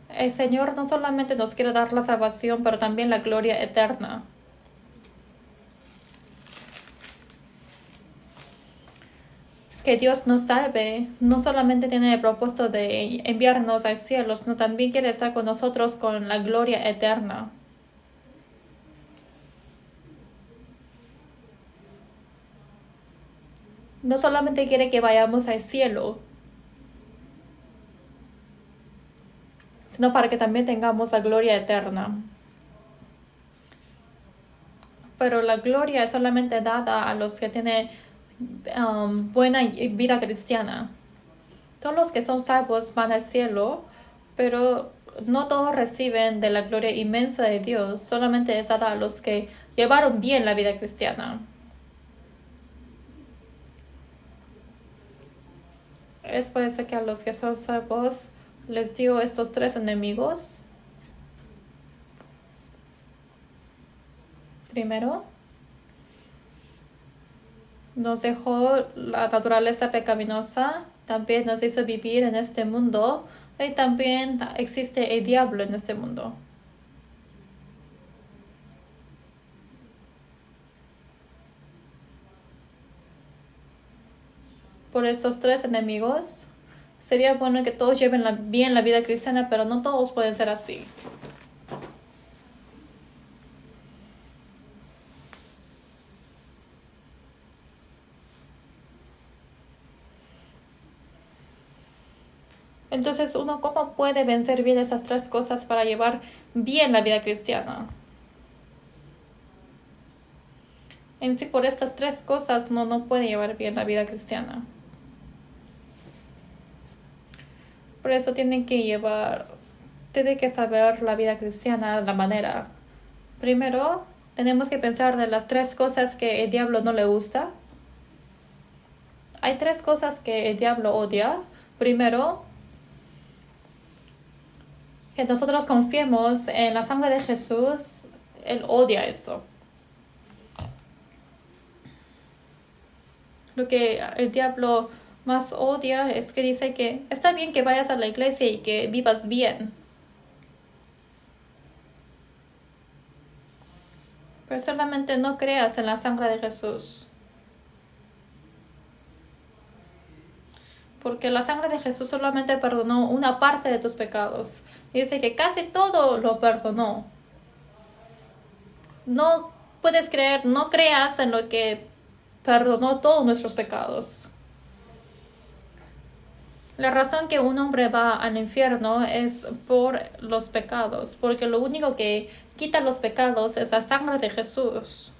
El Señor no solamente nos quiere dar la salvación, pero también la gloria eterna. Que Dios nos salve, no solamente tiene el propósito de enviarnos al cielo, sino también quiere estar con nosotros con la gloria eterna. No solamente quiere que vayamos al cielo, sino para que también tengamos la gloria eterna. Pero la gloria es solamente dada a los que tienen buena vida cristiana. Todos los que son salvos van al cielo, pero no todos reciben de la gloria inmensa de Dios, solamente es dada a los que llevaron bien la vida cristiana. Es por eso que a los que son salvos les dio estos tres enemigos. Primero, nos dejó la naturaleza pecaminosa, también nos hizo vivir en este mundo y también existe el diablo en este mundo. Por estos tres enemigos, sería bueno que todos lleven bien la vida cristiana, pero no todos pueden ser así. Entonces, ¿cómo puede vencer bien esas tres cosas para llevar bien la vida cristiana? En sí, por estas tres cosas uno no puede llevar bien la vida cristiana. Por eso tiene que saber la vida cristiana, la manera. Primero, tenemos que pensar de las tres cosas que el diablo no le gusta. Hay tres cosas que el diablo odia. Primero, que nosotros confiemos en la sangre de Jesús. Él odia eso. Lo que el diablo más odia es que dice que está bien que vayas a la iglesia y que vivas bien, pero solamente no creas en la sangre de Jesús. Porque la sangre de Jesús solamente perdonó una parte de tus pecados. Dice que casi todo lo perdonó. No puedes creer, no creas en lo que perdonó todos nuestros pecados. La razón que un hombre va al infierno es por los pecados, porque lo único que quita los pecados es la sangre de Jesús.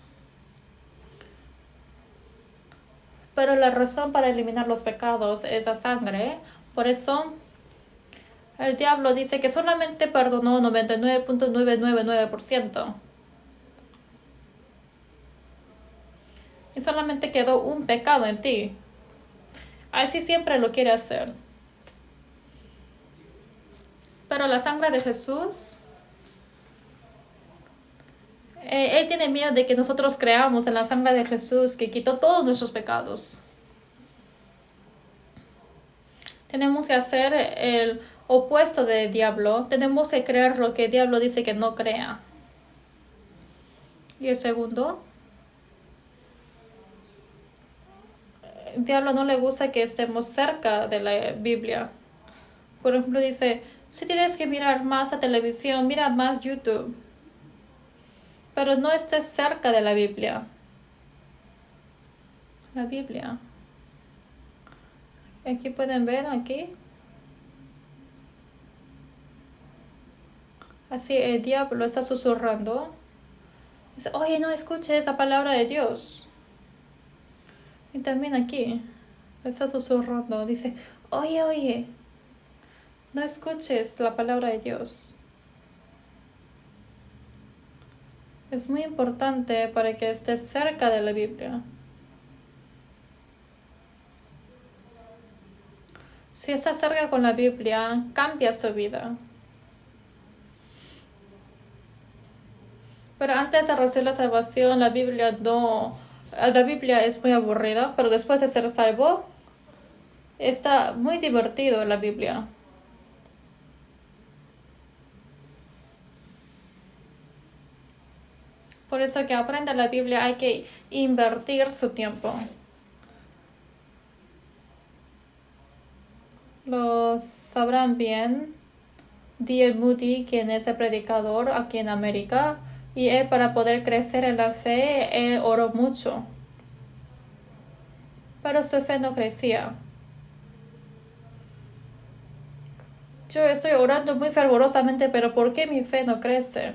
Pero la razón para eliminar los pecados es la sangre. Por eso el diablo dice que solamente perdonó 99.999%. Y solamente quedó un pecado en ti. Así siempre lo quiere hacer. Pero la sangre de Jesús, Él tiene miedo de que nosotros creamos en la sangre de Jesús que quitó todos nuestros pecados. Tenemos que hacer el opuesto del diablo. Tenemos que creer lo que el diablo dice que no crea. Y el segundo, el diablo no le gusta que estemos cerca de la Biblia. Por ejemplo, dice, si tienes que mirar más la televisión, mira más YouTube. Pero no estés cerca de la Biblia. La Biblia. Aquí pueden ver, aquí. Así el diablo está susurrando. Dice, oye, no escuches la palabra de Dios. Y también aquí está susurrando. Dice, oye, no escuches la palabra de Dios. Es muy importante para que estés cerca de la Biblia. Si estás cerca con la Biblia, cambia su vida. Pero antes de recibir la salvación, la Biblia es muy aburrida, pero después de ser salvo, está muy divertido la Biblia. Por eso que aprender la Biblia hay que invertir su tiempo. Lo sabrán bien D.L. Moody, quien es el predicador aquí en América, y él, para poder crecer en la fe, él oró mucho. Pero su fe no crecía. Yo estoy orando muy fervorosamente, pero ¿por qué mi fe no crece?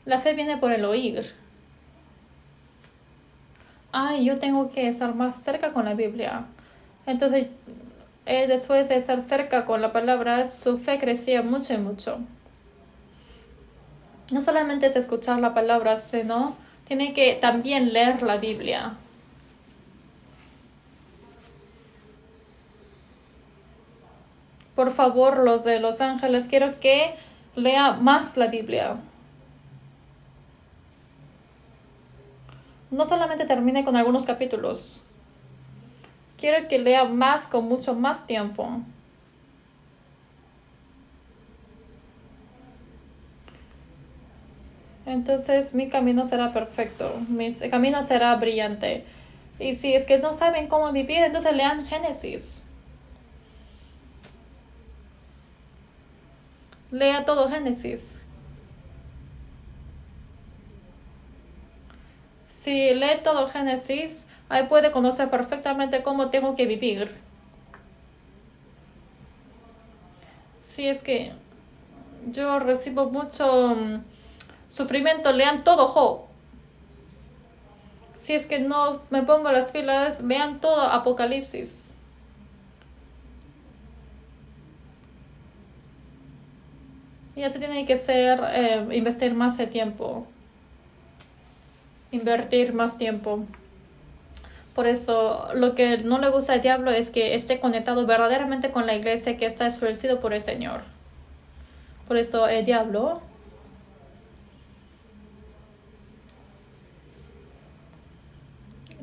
La fe viene por el oír. Yo tengo que estar más cerca con la Biblia. Entonces, él, después de estar cerca con la palabra, su fe crecía mucho y mucho. No solamente es escuchar la palabra, sino tiene que también leer la Biblia. Por favor, los de Los Ángeles, quiero que lea más la Biblia. No solamente termine con algunos capítulos. Quiero que lea más con mucho más tiempo. Entonces mi camino será perfecto. Mi camino será brillante. Y si es que no saben cómo vivir, entonces lean Génesis. Lea todo Génesis. Si lee todo Génesis, ahí puede conocer perfectamente cómo tengo que vivir. Si es que yo recibo mucho sufrimiento, lean todo Job. Si es que no me pongo las pilas, lean todo Apocalipsis. Y así tiene que ser, investir más el tiempo. Invertir más tiempo. Por eso, lo que no le gusta al diablo es que esté conectado verdaderamente con la iglesia que está establecido por el Señor. Por eso el diablo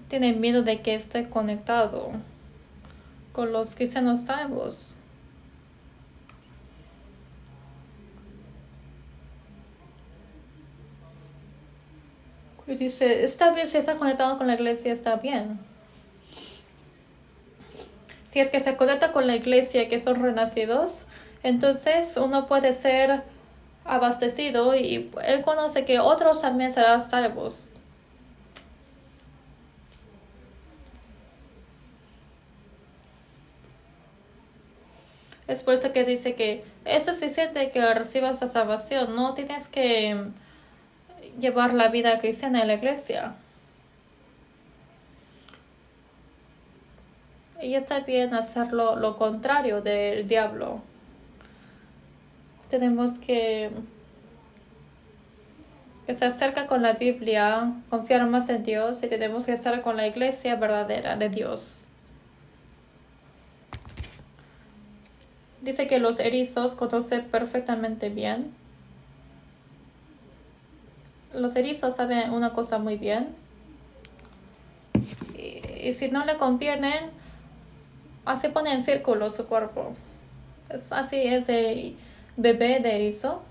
tiene miedo de que esté conectado con los cristianos salvos. Y dice, está bien, si está conectado con la iglesia, está bien. Si es que se conecta con la iglesia que son renacidos, entonces uno puede ser abastecido y él conoce que otros también serán salvos. Es por eso que dice que es suficiente que recibas la salvación, no tienes que llevar la vida cristiana en la iglesia. Y está bien hacerlo lo contrario del diablo. Tenemos que estar cerca con la Biblia, confiar más en Dios y tenemos que estar con la iglesia verdadera de Dios. Dice que los erizos conocen perfectamente bien. Los erizos saben una cosa muy bien. Y si no le convienen, así pone en círculo su cuerpo. Así es el bebé de erizo.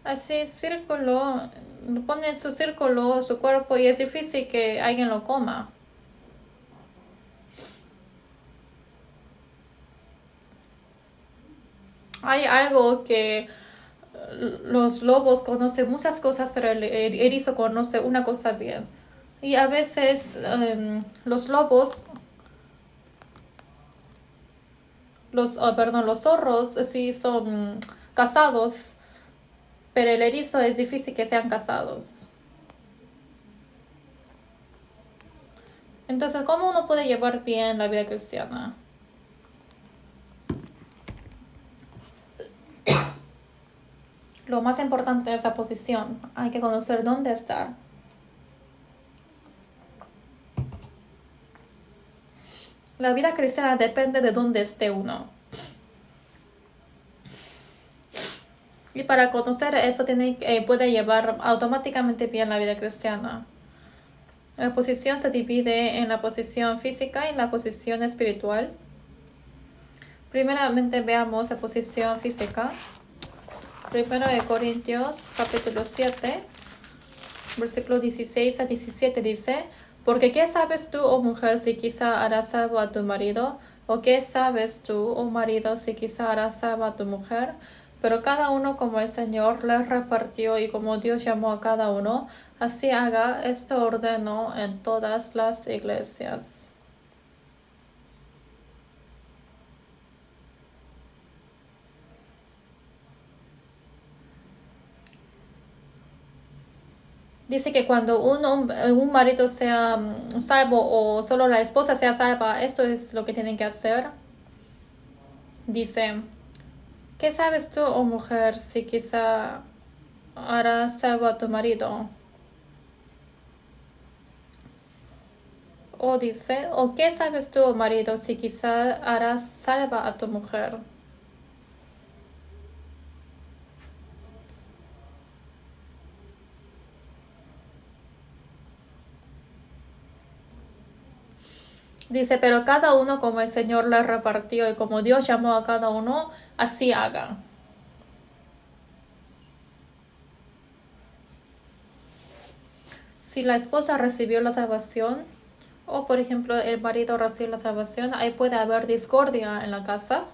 así círculo, pone su círculo, su cuerpo y es difícil que alguien lo coma. Hay algo que los lobos conocen muchas cosas, pero el erizo conoce una cosa bien. Y a veces los lobos, los zorros sí son casados, pero el erizo es difícil que sean casados. Entonces, ¿cómo uno puede llevar bien la vida cristiana? Lo más importante es la posición. Hay que conocer dónde estar. La vida cristiana depende de dónde esté uno. Y para conocer eso puede llevar automáticamente bien la vida cristiana. La posición se divide en la posición física y la posición espiritual. Primeramente veamos la posición física. Primero de Corintios capítulo 7, versículo 16 a 17 dice: porque ¿qué sabes tú, oh mujer, si quizá harás salvo a tu marido? ¿O qué sabes tú, oh marido, si quizá harás salvo a tu mujer? Pero cada uno como el Señor le repartió y como Dios llamó a cada uno, así haga. Esto ordeno en todas las iglesias. Dice que cuando un marido sea salvo o solo la esposa sea salva, esto es lo que tienen que hacer. Dice: ¿qué sabes tú, oh mujer, si quizá harás salvo a tu marido? O dice: ¿o qué sabes tú, oh marido, si quizá harás salva a tu mujer? Dice: pero cada uno como el Señor le repartió y como Dios llamó a cada uno, así haga. Si la esposa recibió la salvación, o por ejemplo el marido recibe la salvación, ahí puede haber discordia en la casa.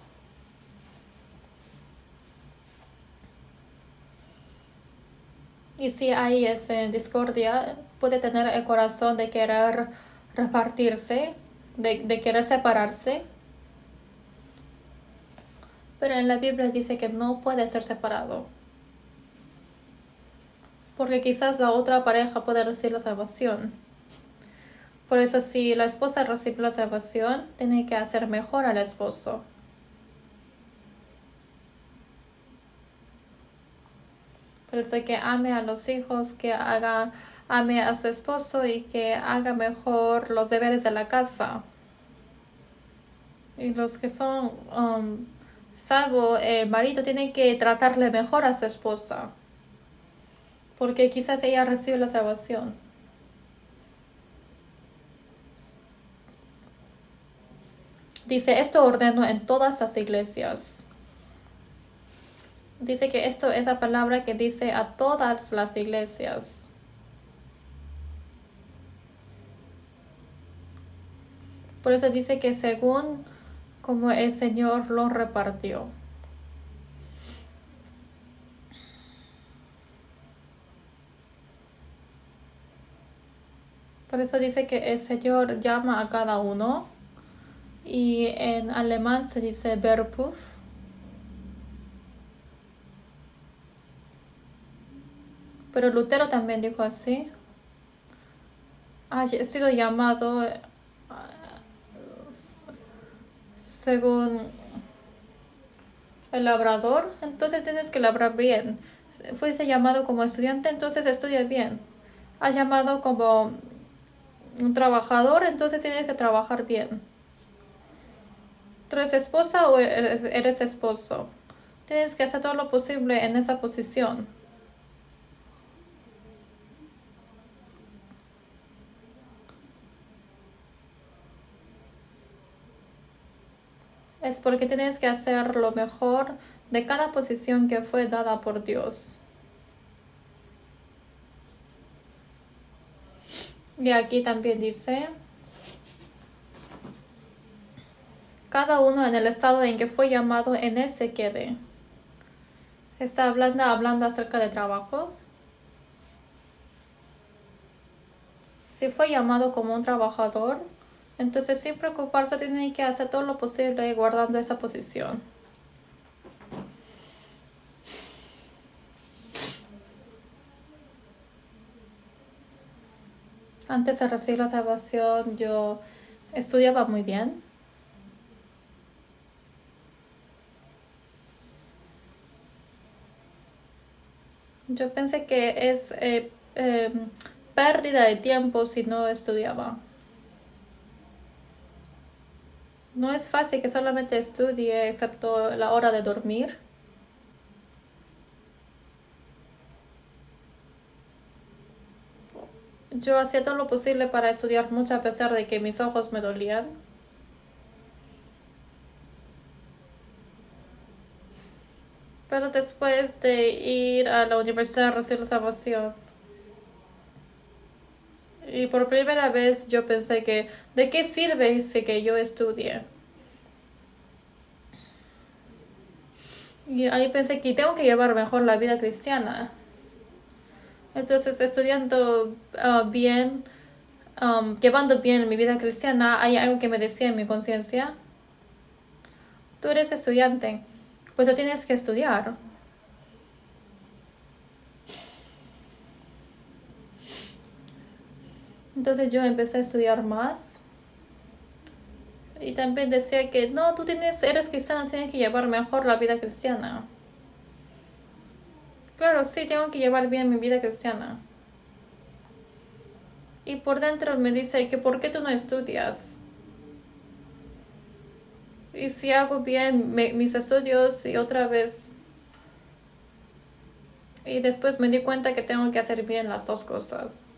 Y si hay esa discordia, puede tener el corazón de querer repartirse, de querer separarse. Pero en la Biblia dice que no puede ser separado. Porque quizás la otra pareja puede recibir la salvación. Por eso si la esposa recibe la salvación, tiene que hacer mejor al esposo. Por eso que ame a los hijos, ame a su esposo y que haga mejor los deberes de la casa. Y los que son salvo, el marido tiene que tratarle mejor a su esposa. Porque quizás ella recibe la salvación. Dice: esto ordeno en todas las iglesias. Dice que esto es la palabra que dice a todas las iglesias. Por eso dice que según como el Señor lo repartió. Por eso dice que el Señor llama a cada uno. Y en alemán se dice Beruf. Pero Lutero también dijo así: ha sido llamado según el labrador, entonces tienes que labrar bien. Fuiste llamado como estudiante, entonces estudia bien. Has llamado como un trabajador, entonces tienes que trabajar bien. ¿Tú eres esposa o eres esposo? Tienes que hacer todo lo posible en esa posición. Es porque tienes que hacer lo mejor de cada posición que fue dada por Dios. Y aquí también dice, cada uno en el estado en que fue llamado, en él se quede. Está hablando acerca de trabajo. Si fue llamado como un trabajador, entonces sin preocuparse tiene que hacer todo lo posible guardando esa posición. Antes de recibir la salvación, yo estudiaba muy bien. Yo pensé que es pérdida de tiempo si no estudiaba. No es fácil que solamente estudie excepto la hora de dormir. Yo hacía todo lo posible para estudiar mucho a pesar de que mis ojos me dolían. Pero después de ir a la universidad a recibir la salvación, y por primera vez yo pensé que, ¿de qué sirve si que yo estudie? Y ahí pensé que tengo que llevar mejor la vida cristiana. Entonces, estudiando bien, llevando bien mi vida cristiana, hay algo que me decía en mi conciencia. Tú eres estudiante, pues tú tienes que estudiar. Entonces yo empecé a estudiar más. Y también decía que no, eres cristiano, tienes que llevar mejor la vida cristiana. Claro, sí, tengo que llevar bien mi vida cristiana. Y por dentro me dice que ¿por qué tú no estudias? Y si hago bien mis estudios y otra vez. Y después me di cuenta que tengo que hacer bien las dos cosas.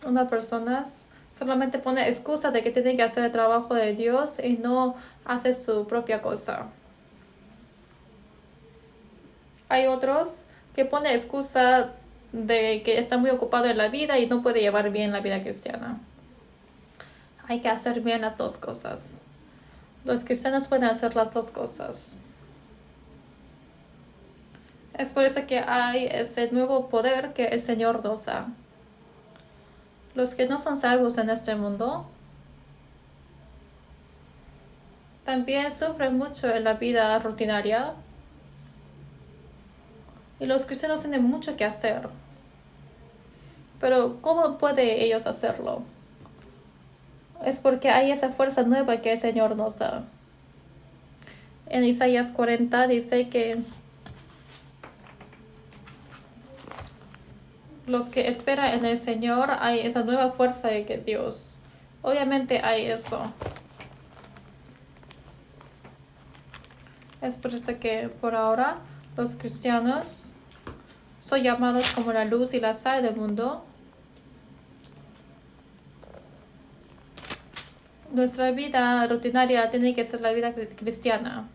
Una persona solamente pone excusa de que tiene que hacer el trabajo de Dios y no hace su propia cosa. Hay otros que pone excusa de que está muy ocupado en la vida y no puede llevar bien la vida cristiana. Hay que hacer bien las dos cosas. Los cristianos pueden hacer las dos cosas. Es por eso que hay ese nuevo poder que el Señor nos da. Los que no son salvos en este mundo también sufren mucho en la vida rutinaria. Y los cristianos tienen mucho que hacer. Pero ¿cómo pueden ellos hacerlo? Es porque hay esa fuerza nueva que el Señor nos da. En Isaías 40 dice que los que esperan en el Señor hay esa nueva fuerza de que Dios. Obviamente hay eso. Es por eso que por ahora los cristianos son llamados como la luz y la sal del mundo. Nuestra vida rutinaria tiene que ser la vida cristiana.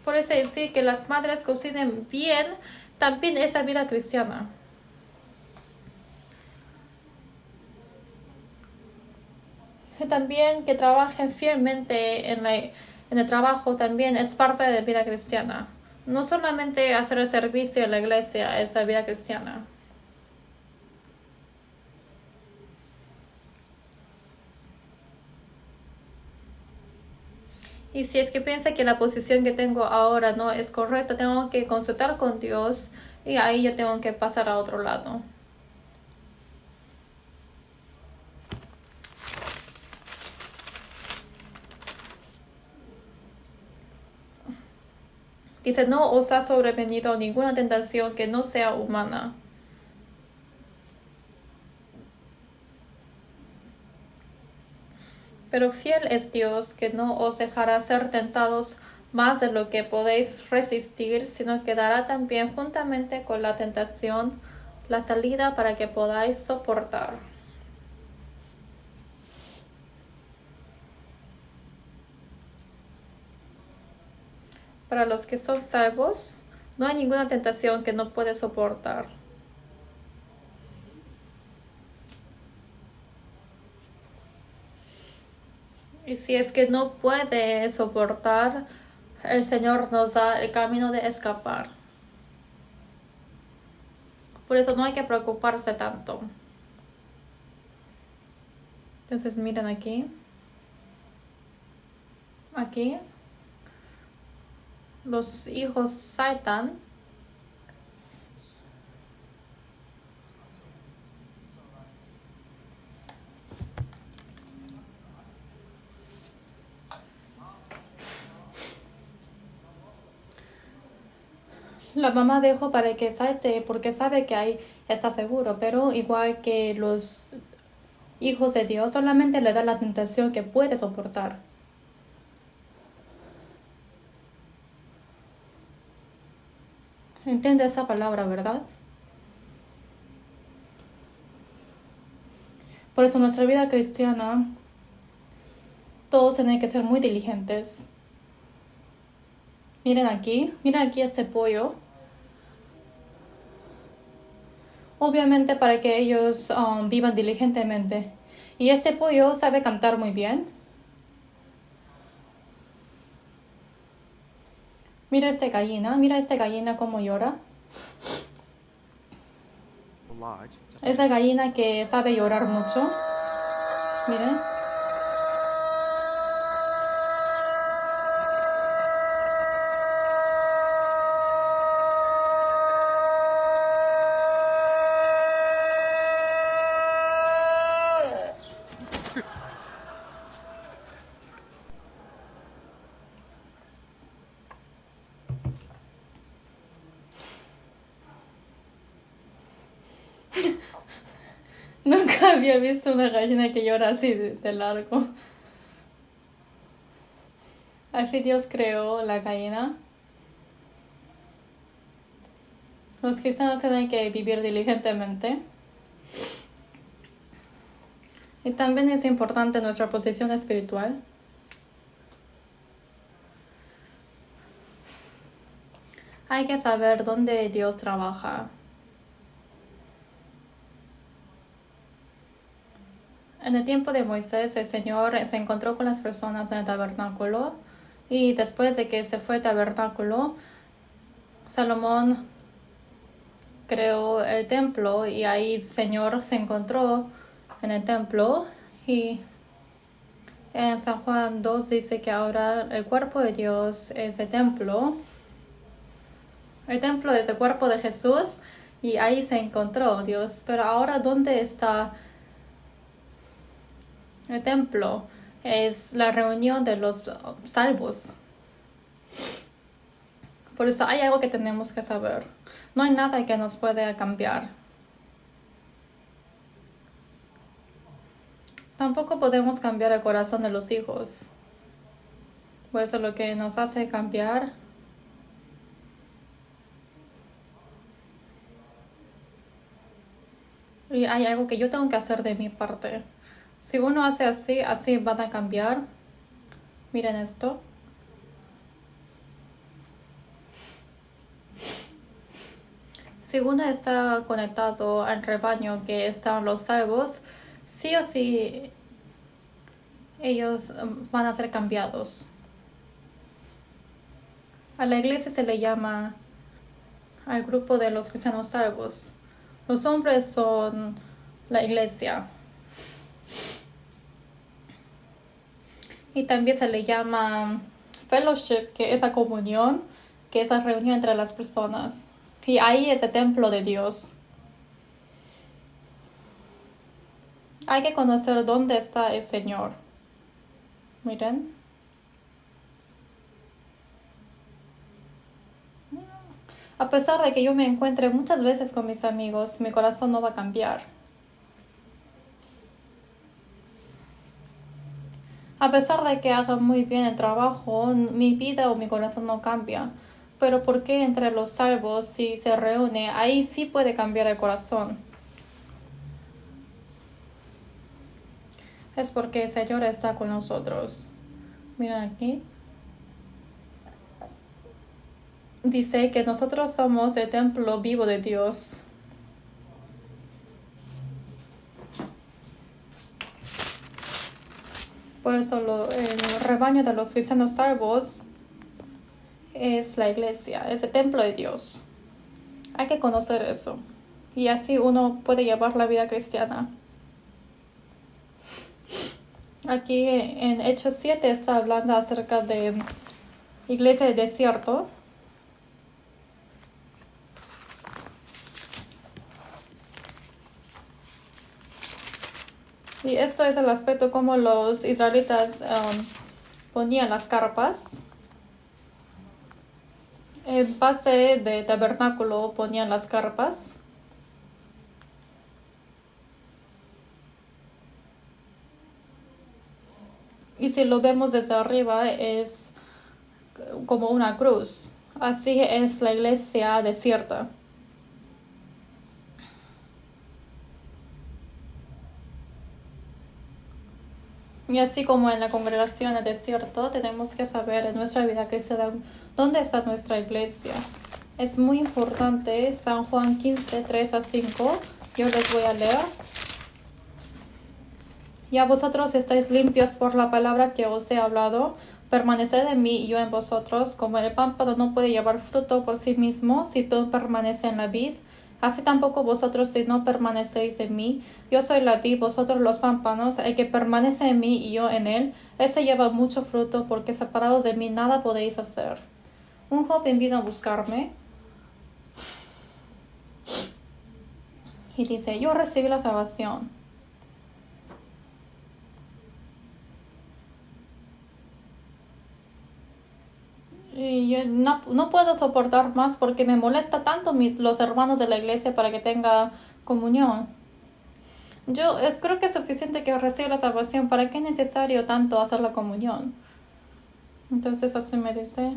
Por eso decir que las madres cocinen bien también es la vida cristiana. Y también que trabajen fielmente en el trabajo también es parte de la vida cristiana. No solamente hacer el servicio en la iglesia es la vida cristiana. Y si es que piensa que la posición que tengo ahora no es correcta, tengo que consultar con Dios y ahí yo tengo que pasar a otro lado. Dice, no os ha sobrevenido ninguna tentación que no sea humana. Pero fiel es Dios, que no os dejará ser tentados más de lo que podéis resistir, sino que dará también juntamente con la tentación la salida para que podáis soportar. Para los que son salvos, no hay ninguna tentación que no puede soportar. Y si es que no puede soportar, el Señor nos da el camino de escapar. Por eso no hay que preocuparse tanto. Entonces miren aquí. Aquí. Los hijos saltan. La mamá dejó para que salte porque sabe que ahí está seguro, pero igual que los hijos de Dios, solamente le da la tentación que puede soportar. ¿Entiende esa palabra, verdad? Por eso en nuestra vida cristiana, todos tienen que ser muy diligentes. Miren aquí este pollo. Obviamente para que ellos vivan diligentemente. Y este pollo sabe cantar muy bien. Mira esta gallina cómo llora. Esa gallina que sabe llorar mucho. Miren. Nunca había visto una gallina que llora así de largo. Así Dios creó la gallina. Los cristianos tienen que vivir diligentemente. Y también es importante nuestra posición espiritual. Hay que saber dónde Dios trabaja. En el tiempo de Moisés, el Señor se encontró con las personas en el tabernáculo. Y después de que se fue el tabernáculo, Salomón creó el templo y ahí el Señor se encontró en el templo. Y en San Juan 2 dice que ahora el cuerpo de Dios es el templo. El templo es el cuerpo de Jesús y ahí se encontró Dios. Pero ahora, ¿dónde está el templo? Es la reunión de los salvos. Por eso hay algo que tenemos que saber. No hay nada que nos pueda cambiar. Tampoco podemos cambiar el corazón de los hijos. Por eso lo que nos hace cambiar y hay algo que yo tengo que hacer de mi parte. Si uno hace así, así van a cambiar. Miren esto. Si uno está conectado al rebaño que están los salvos, sí o sí ellos van a ser cambiados. A la iglesia se le llama al grupo de los cristianos salvos. Los hombres son la iglesia. Y también se le llama fellowship, que es la comunión, que es la reunión entre las personas. Y ahí es el templo de Dios. Hay que conocer dónde está el Señor. Miren. A pesar de que yo me encuentre muchas veces con mis amigos, mi corazón no va a cambiar. A pesar de que haga muy bien el trabajo, mi vida o mi corazón no cambia. Pero ¿por qué entre los salvos, si se reúne, ahí sí puede cambiar el corazón? Es porque el Señor está con nosotros. Miren aquí. dice que nosotros somos el templo vivo de Dios. Por eso el rebaño de los cristianos salvos es la iglesia, es el templo de Dios. Hay que conocer eso. Y así uno puede llevar la vida cristiana. Aquí en Hechos 7 está hablando acerca de iglesia de desierto. Y esto es el aspecto como los israelitas ponían las carpas. En base de tabernáculo ponían las carpas. Y si lo vemos desde arriba es como una cruz. Así es la iglesia desierta. Y así como en la congregación del desierto, tenemos que saber en nuestra vida cristiana dónde está nuestra iglesia. Es muy importante San Juan 15, 3 a 5. Yo les voy a leer. Ya vosotros estáis limpios por la palabra que os he hablado. Permaneced en mí y yo en vosotros. Como el pámpano no puede llevar fruto por sí mismo si no permanece en la vid, así tampoco vosotros si no permanecéis en mí. Yo soy la vid, vosotros los pámpanos. El que permanece en mí y yo en él, ese lleva mucho fruto, porque separados de mí nada podéis hacer. Un joven vino a buscarme y dice, yo recibí la salvación. Y yo no puedo soportar más porque me molesta tanto los hermanos de la iglesia para que tenga comunión. Yo creo que es suficiente que reciba la salvación. ¿Para qué es necesario tanto hacer la comunión? Entonces así me dice,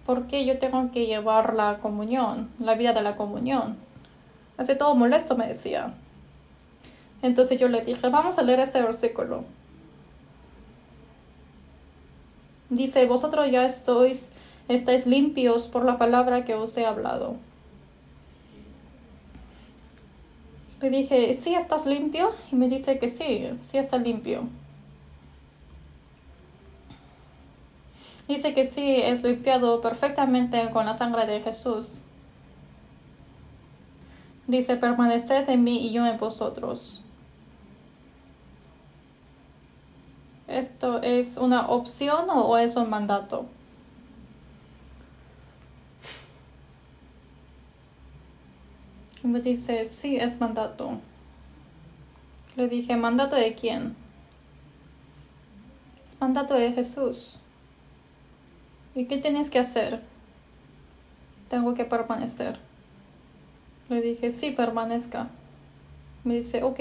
¿por qué yo tengo que llevar la comunión, la vida de la comunión? Así todo molesto me decía. Entonces yo le dije, vamos a leer este versículo. Dice, vosotros ya estáis limpios por la palabra que os he hablado. Le dije, ¿sí estás limpio? Y me dice que sí está limpio. Dice que sí es limpiado perfectamente con la sangre de Jesús. Dice, permaneced en mí y yo en vosotros. ¿Esto es una opción o es un mandato? Y me dice, sí, es mandato. Le dije, ¿mandato de quién? Es mandato de Jesús. ¿Y qué tienes que hacer? Tengo que permanecer. Le dije, sí, permanezca. Me dice, ok.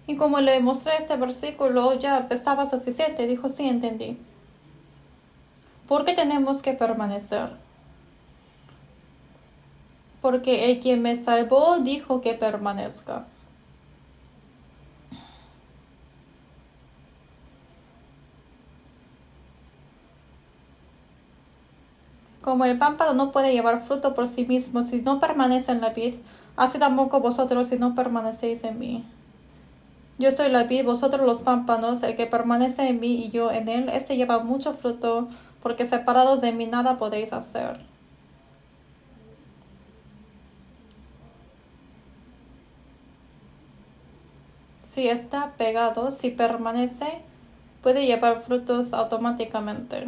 Y como le mostré este versículo, ya estaba suficiente. Dijo, sí, entendí. ¿Por qué tenemos que permanecer? Porque el quien me salvó dijo que permanezca. Como el pámpano no puede llevar fruto por sí mismo si no permanece en la vid, así tampoco vosotros si no permanecéis en mí. Yo soy la vid, vosotros los pámpanos. El que permanece en mí y yo en él, este lleva mucho fruto, porque separados de mí nada podéis hacer. Si está pegado, si permanece, puede llevar frutos automáticamente.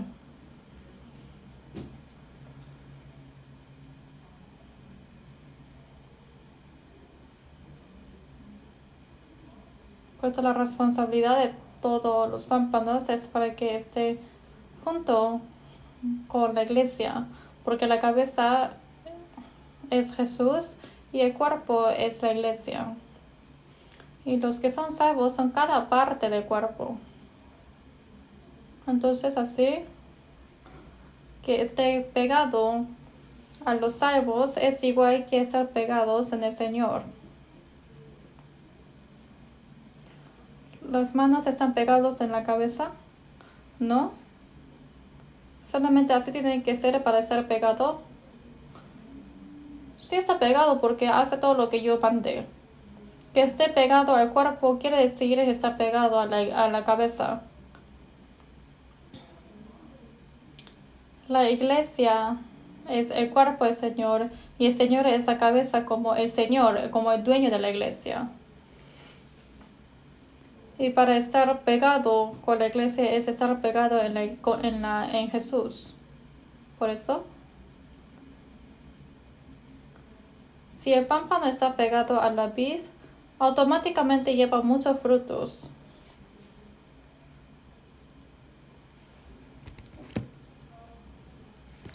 Pues la responsabilidad de todos los pámpanos es para que esté junto con la iglesia, porque la cabeza es Jesús y el cuerpo es la iglesia. Y los que son salvos son cada parte del cuerpo. Entonces así que esté pegado a los salvos es igual que estar pegados en el Señor. Las manos están pegadas en la cabeza, ¿no? Solamente así tiene que ser para estar pegado. Sí está pegado porque hace todo lo que yo mandé. Que esté pegado al cuerpo quiere decir que está pegado a la cabeza. La iglesia es el cuerpo del Señor y el Señor es la cabeza como el Señor, como el dueño de la iglesia. Y para estar pegado con la iglesia es estar pegado en Jesús. Por eso, si el pámpano está pegado a la vid, automáticamente lleva muchos frutos.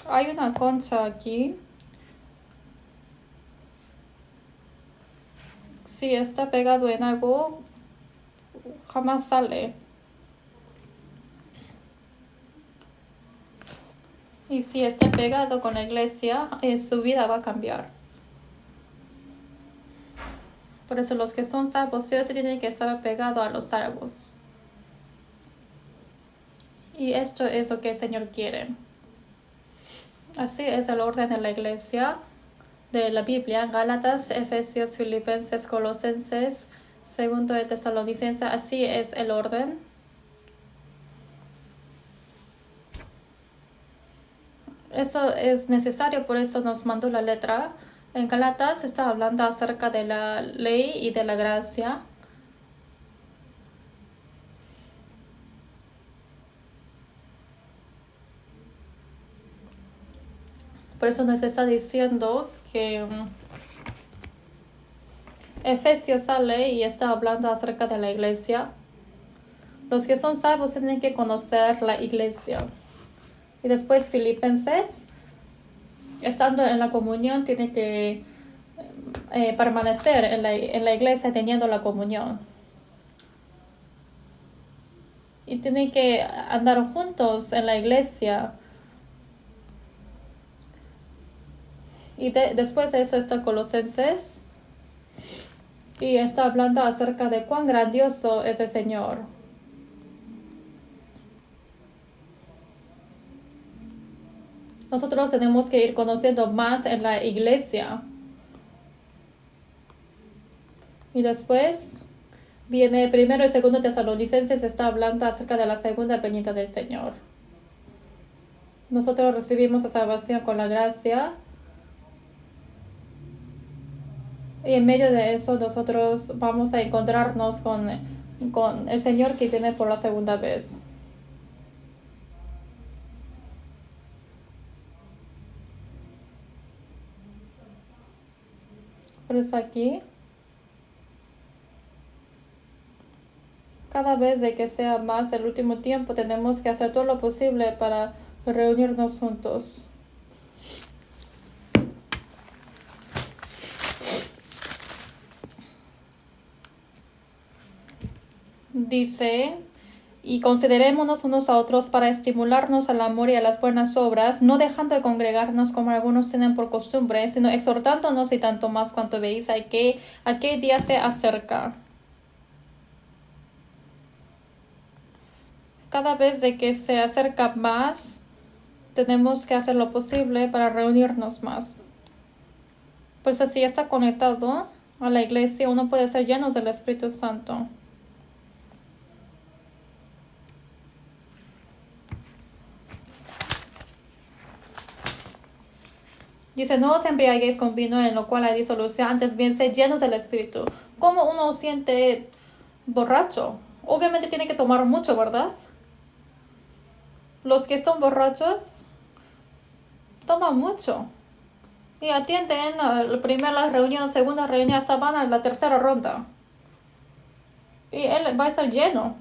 Hay una concha aquí. Si está pegado en algo, jamás sale. Y si está pegado con la iglesia, su vida va a cambiar. Por eso los que son salvos sí o sí tienen que estar pegados a los salvos. Y esto es lo que el Señor quiere. Así es el orden de la iglesia, de la Biblia: Gálatas, Efesios, Filipenses, Colosenses, segundo de Tesalonicenses. Así es el orden. Eso es necesario, por eso nos mandó la letra. En Gálatas está hablando acerca de la ley y de la gracia. Por eso nos está diciendo que Efesios sale y está hablando acerca de la iglesia. Los que son salvos tienen que conocer la iglesia. Y después Filipenses, estando en la comunión, tiene que permanecer en la iglesia teniendo la comunión. Y tienen que andar juntos en la iglesia. Y después de eso está Colosenses. Y está hablando acerca de cuán grandioso es el Señor. Nosotros tenemos que ir conociendo más en la iglesia. Y después viene primero y segundo Tesalonicenses, está hablando acerca de la segunda venida del Señor. Nosotros recibimos la salvación con la gracia. Y en medio de eso nosotros vamos a encontrarnos con el Señor que viene por la segunda vez. Por eso aquí, cada vez de que sea más el último tiempo, tenemos que hacer todo lo posible para reunirnos juntos. Dice: y considerémonos unos a otros para estimularnos al amor y a las buenas obras, no dejando de congregarnos como algunos tienen por costumbre, sino exhortándonos, y tanto más cuanto veis aquel día se acerca. Cada vez de que se acerca más, tenemos que hacer lo posible para reunirnos más. Pues así está conectado a la iglesia, uno puede ser llenos del Espíritu Santo. Dice: no os embriaguéis con vino, en lo cual hay disolución, antes bien sed llenos del Espíritu. ¿Cómo uno siente borracho? Obviamente tiene que tomar mucho, ¿verdad? Los que son borrachos toman mucho. Y atienden la primera reunión, segunda reunión, hasta van a la tercera ronda. Y él va a estar lleno.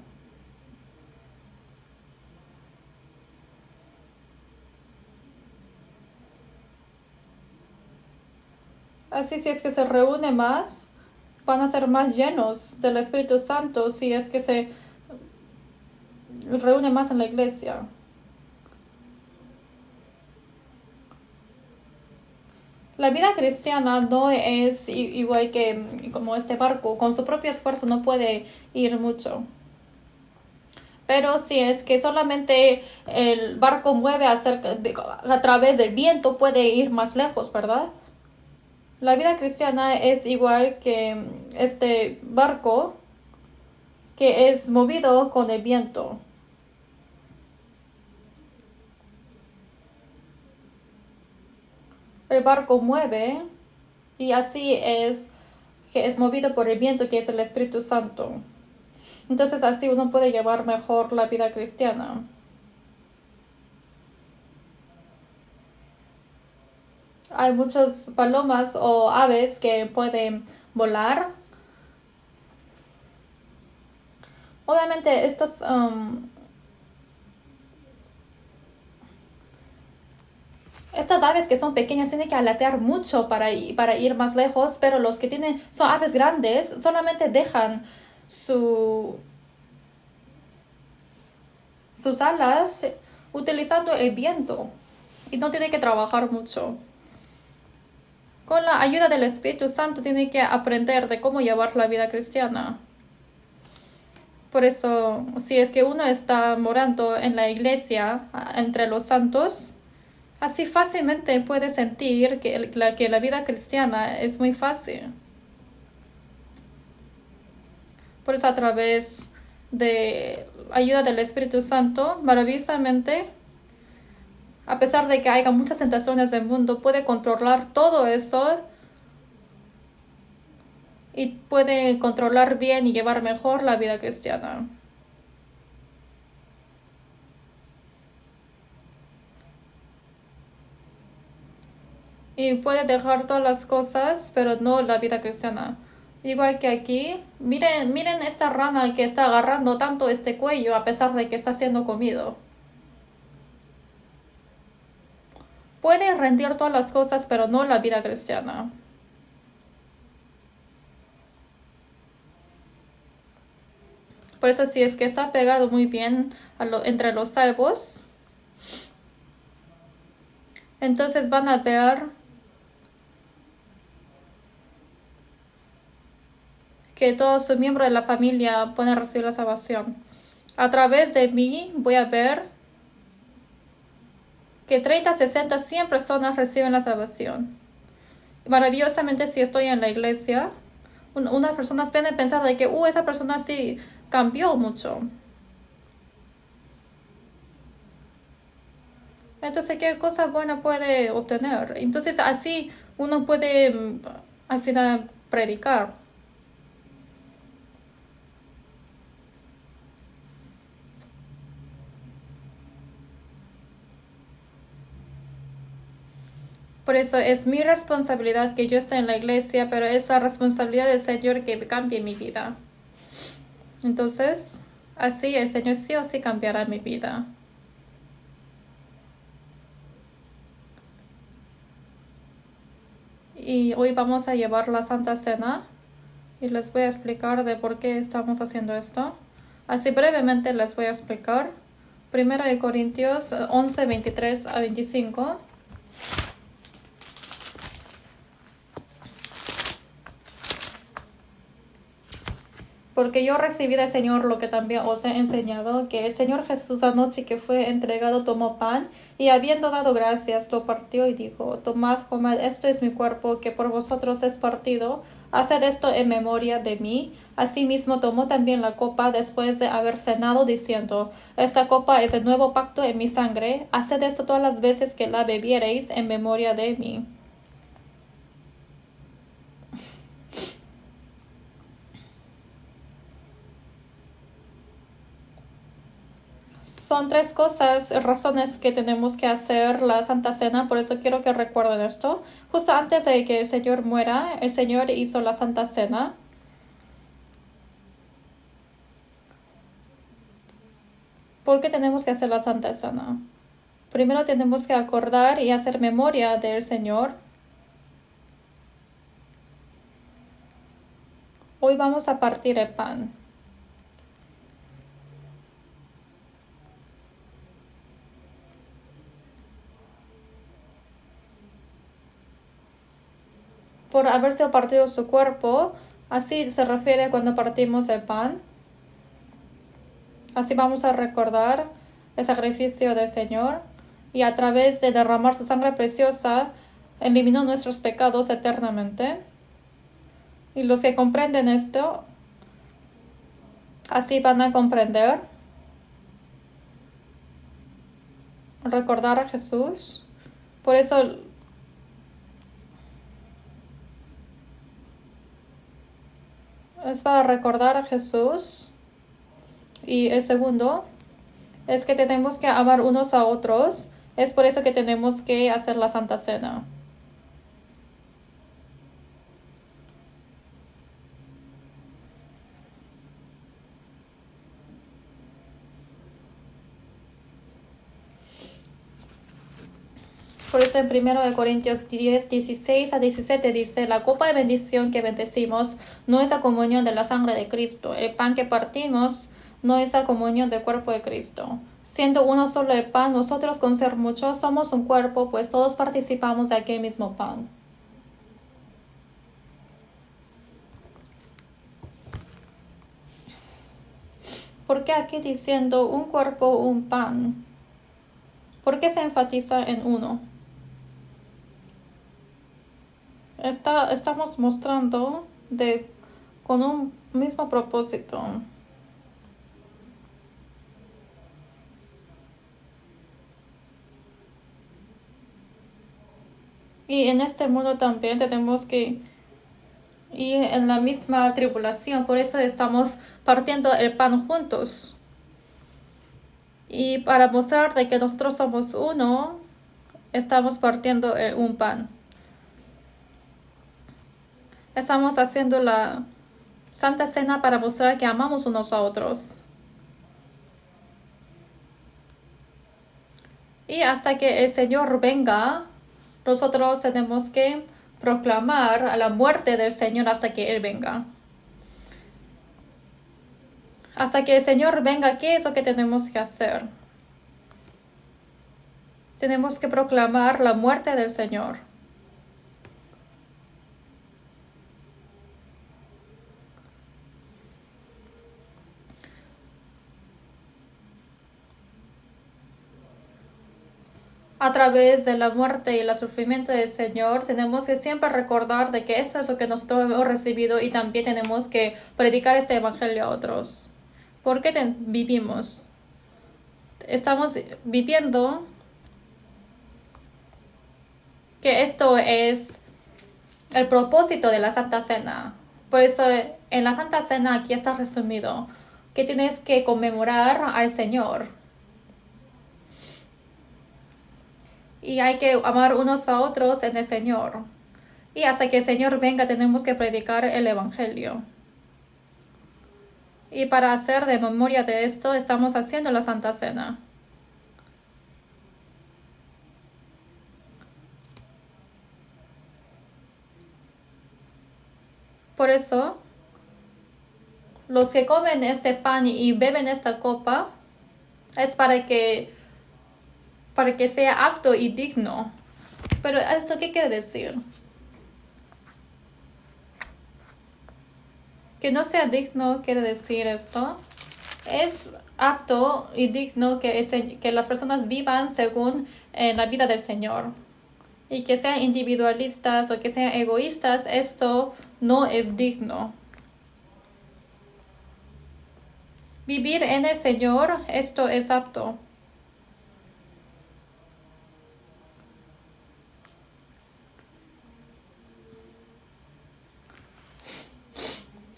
Así, si es que se reúne más, van a ser más llenos del Espíritu Santo, si es que se reúne más en la iglesia. La vida cristiana no es igual que como este barco. Con su propio esfuerzo no puede ir mucho. Pero si es que solamente el barco mueve a través del viento, puede ir más lejos, ¿verdad? La vida cristiana es igual que este barco que es movido con el viento. El barco mueve y así es que es movido por el viento, que es el Espíritu Santo. Entonces así uno puede llevar mejor la vida cristiana. Hay muchas palomas o aves que pueden volar. Obviamente estas aves que son pequeñas tienen que aletear mucho para ir más lejos, pero los que son aves grandes solamente dejan sus alas utilizando el viento y no tienen que trabajar mucho. Con la ayuda del Espíritu Santo tiene que aprender de cómo llevar la vida cristiana. Por eso, si es que uno está morando en la iglesia entre los santos, así fácilmente puede sentir que la vida cristiana es muy fácil. Por eso a través de ayuda del Espíritu Santo, maravillosamente, a pesar de que haya muchas tentaciones del mundo, puede controlar todo eso y puede controlar bien y llevar mejor la vida cristiana. Y puede dejar todas las cosas, pero no la vida cristiana. Igual que aquí, miren esta rana que está agarrando tanto este cuello a pesar de que está siendo comido. Puede rendir todas las cosas, pero no la vida cristiana. Por eso si es que está pegado muy bien entre los salvos, entonces van a ver que todos sus miembros de la familia pueden recibir la salvación. A través de mí voy a ver que 30, 60, 100 personas reciben la salvación. Maravillosamente, si estoy en la iglesia, unas personas pueden pensar de que esa persona sí cambió mucho. Entonces, ¿qué cosa buena puede obtener? Entonces, así uno puede al final predicar. Por eso es mi responsabilidad que yo esté en la iglesia, pero es la responsabilidad del Señor que cambie mi vida. Entonces, así el Señor sí o sí cambiará mi vida. Y hoy vamos a llevar la Santa Cena y les voy a explicar de por qué estamos haciendo esto. Así brevemente les voy a explicar. 1 Corintios 11, 23 a 25. Porque yo recibí del Señor lo que también os he enseñado, que el Señor Jesús anoche que fue entregado tomó pan y habiendo dado gracias lo partió y dijo, tomad, comed, esto es mi cuerpo que por vosotros es partido, haced esto en memoria de mí. Asimismo tomó también la copa después de haber cenado diciendo, esta copa es el nuevo pacto en mi sangre, haced esto todas las veces que la bebiereis en memoria de mí. Son tres razones que tenemos que hacer la Santa Cena, por eso quiero que recuerden esto. Justo antes de que el Señor muera, el Señor hizo la Santa Cena. ¿Por qué tenemos que hacer la Santa Cena? Primero tenemos que acordar y hacer memoria del Señor. Hoy vamos a partir el pan. Por haberse partido su cuerpo, así se refiere cuando partimos el pan. Así vamos a recordar el sacrificio del Señor y a través de derramar su sangre preciosa eliminó nuestros pecados eternamente. Y los que comprenden esto, así van a comprender, recordar a Jesús. Por eso es para recordar a Jesús. Y el segundo es que tenemos que amar unos a otros. Es por eso que tenemos que hacer la Santa Cena. Por eso en 1 Corintios 10, 16 a 17 dice, la copa de bendición que bendecimos no es la comunión de la sangre de Cristo. El pan que partimos no es la comunión del cuerpo de Cristo. Siendo uno solo el pan, nosotros con ser muchos somos un cuerpo, pues todos participamos de aquel mismo pan. ¿Por qué aquí diciendo un cuerpo, un pan? ¿Por qué se enfatiza en uno? Estamos mostrando con un mismo propósito. Y en este mundo también tenemos que ir en la misma tribulación, por eso estamos partiendo el pan juntos. Y para mostrar de que nosotros somos uno, estamos partiendo un pan. Estamos haciendo la Santa Cena para mostrar que amamos unos a otros. Y hasta que el Señor venga, nosotros tenemos que proclamar a la muerte del Señor hasta que Él venga. Hasta que el Señor venga, ¿qué es lo que tenemos que hacer? Tenemos que proclamar la muerte del Señor. A través de la muerte y el sufrimiento del Señor, tenemos que siempre recordar de que esto es lo que nosotros hemos recibido y también tenemos que predicar este evangelio a otros. ¿Por qué vivimos? Estamos viviendo que esto es el propósito de la Santa Cena. Por eso en la Santa Cena aquí está resumido que tienes que conmemorar al Señor. Y hay que amar unos a otros en el Señor. Y hasta que el Señor venga tenemos que predicar el Evangelio. Y para hacer de memoria de esto estamos haciendo la Santa Cena. Por eso, los que comen este pan y beben esta copa es para que sea apto y digno. Pero ¿esto qué quiere decir? Que no sea digno quiere decir esto. Es apto y digno que las personas vivan según la vida del Señor. Y que sean individualistas o que sean egoístas, esto no es digno. Vivir en el Señor, esto es apto.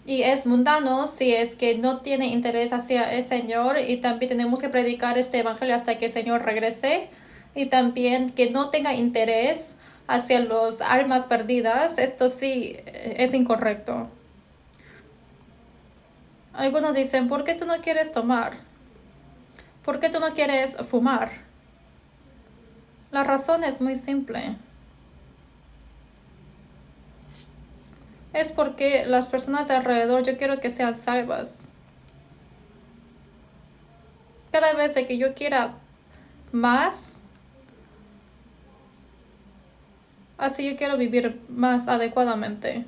Y es mundano si es que no tiene interés hacia el Señor, y también tenemos que predicar este evangelio hasta que el Señor regrese, y también que no tenga interés hacia las almas perdidas. Esto sí es incorrecto. Algunos dicen, ¿por qué tú no quieres tomar? ¿Por qué tú no quieres fumar? La razón es muy simple. Es porque las personas de alrededor yo quiero que sean salvas. Cada vez que yo quiera más, así yo quiero vivir más adecuadamente.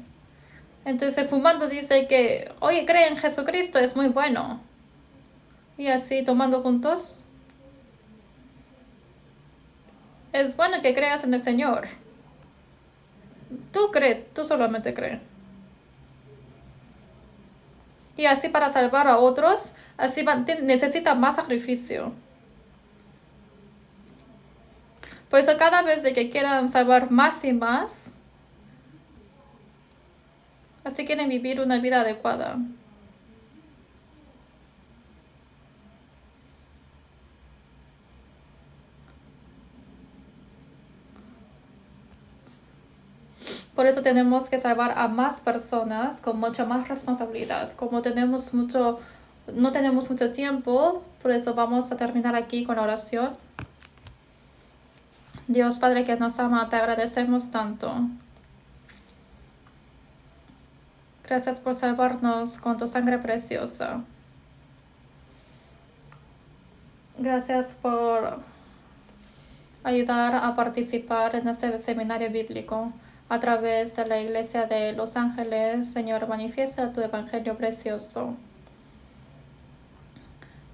Entonces fumando dice que, oye, cree en Jesucristo, es muy bueno. Y así, tomando juntos. Es bueno que creas en el Señor. Tú crees, tú solamente crees. Y así para salvar a otros, así necesita más sacrificio. Por eso cada vez de que quieran salvar más y más, así quieren vivir una vida adecuada. Por eso tenemos que salvar a más personas con mucha más responsabilidad. Como no tenemos mucho tiempo, por eso vamos a terminar aquí con la oración. Dios Padre que nos ama, te agradecemos tanto. Gracias por salvarnos con tu sangre preciosa. Gracias por ayudar a participar en este seminario bíblico. A través de la Iglesia de Los Ángeles, Señor, manifiesta tu Evangelio precioso.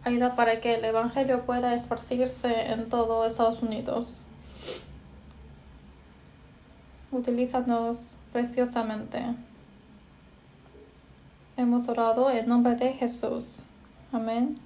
Ayuda para que el Evangelio pueda esparcirse en todo Estados Unidos. Utilízanos preciosamente. Hemos orado en nombre de Jesús. Amén.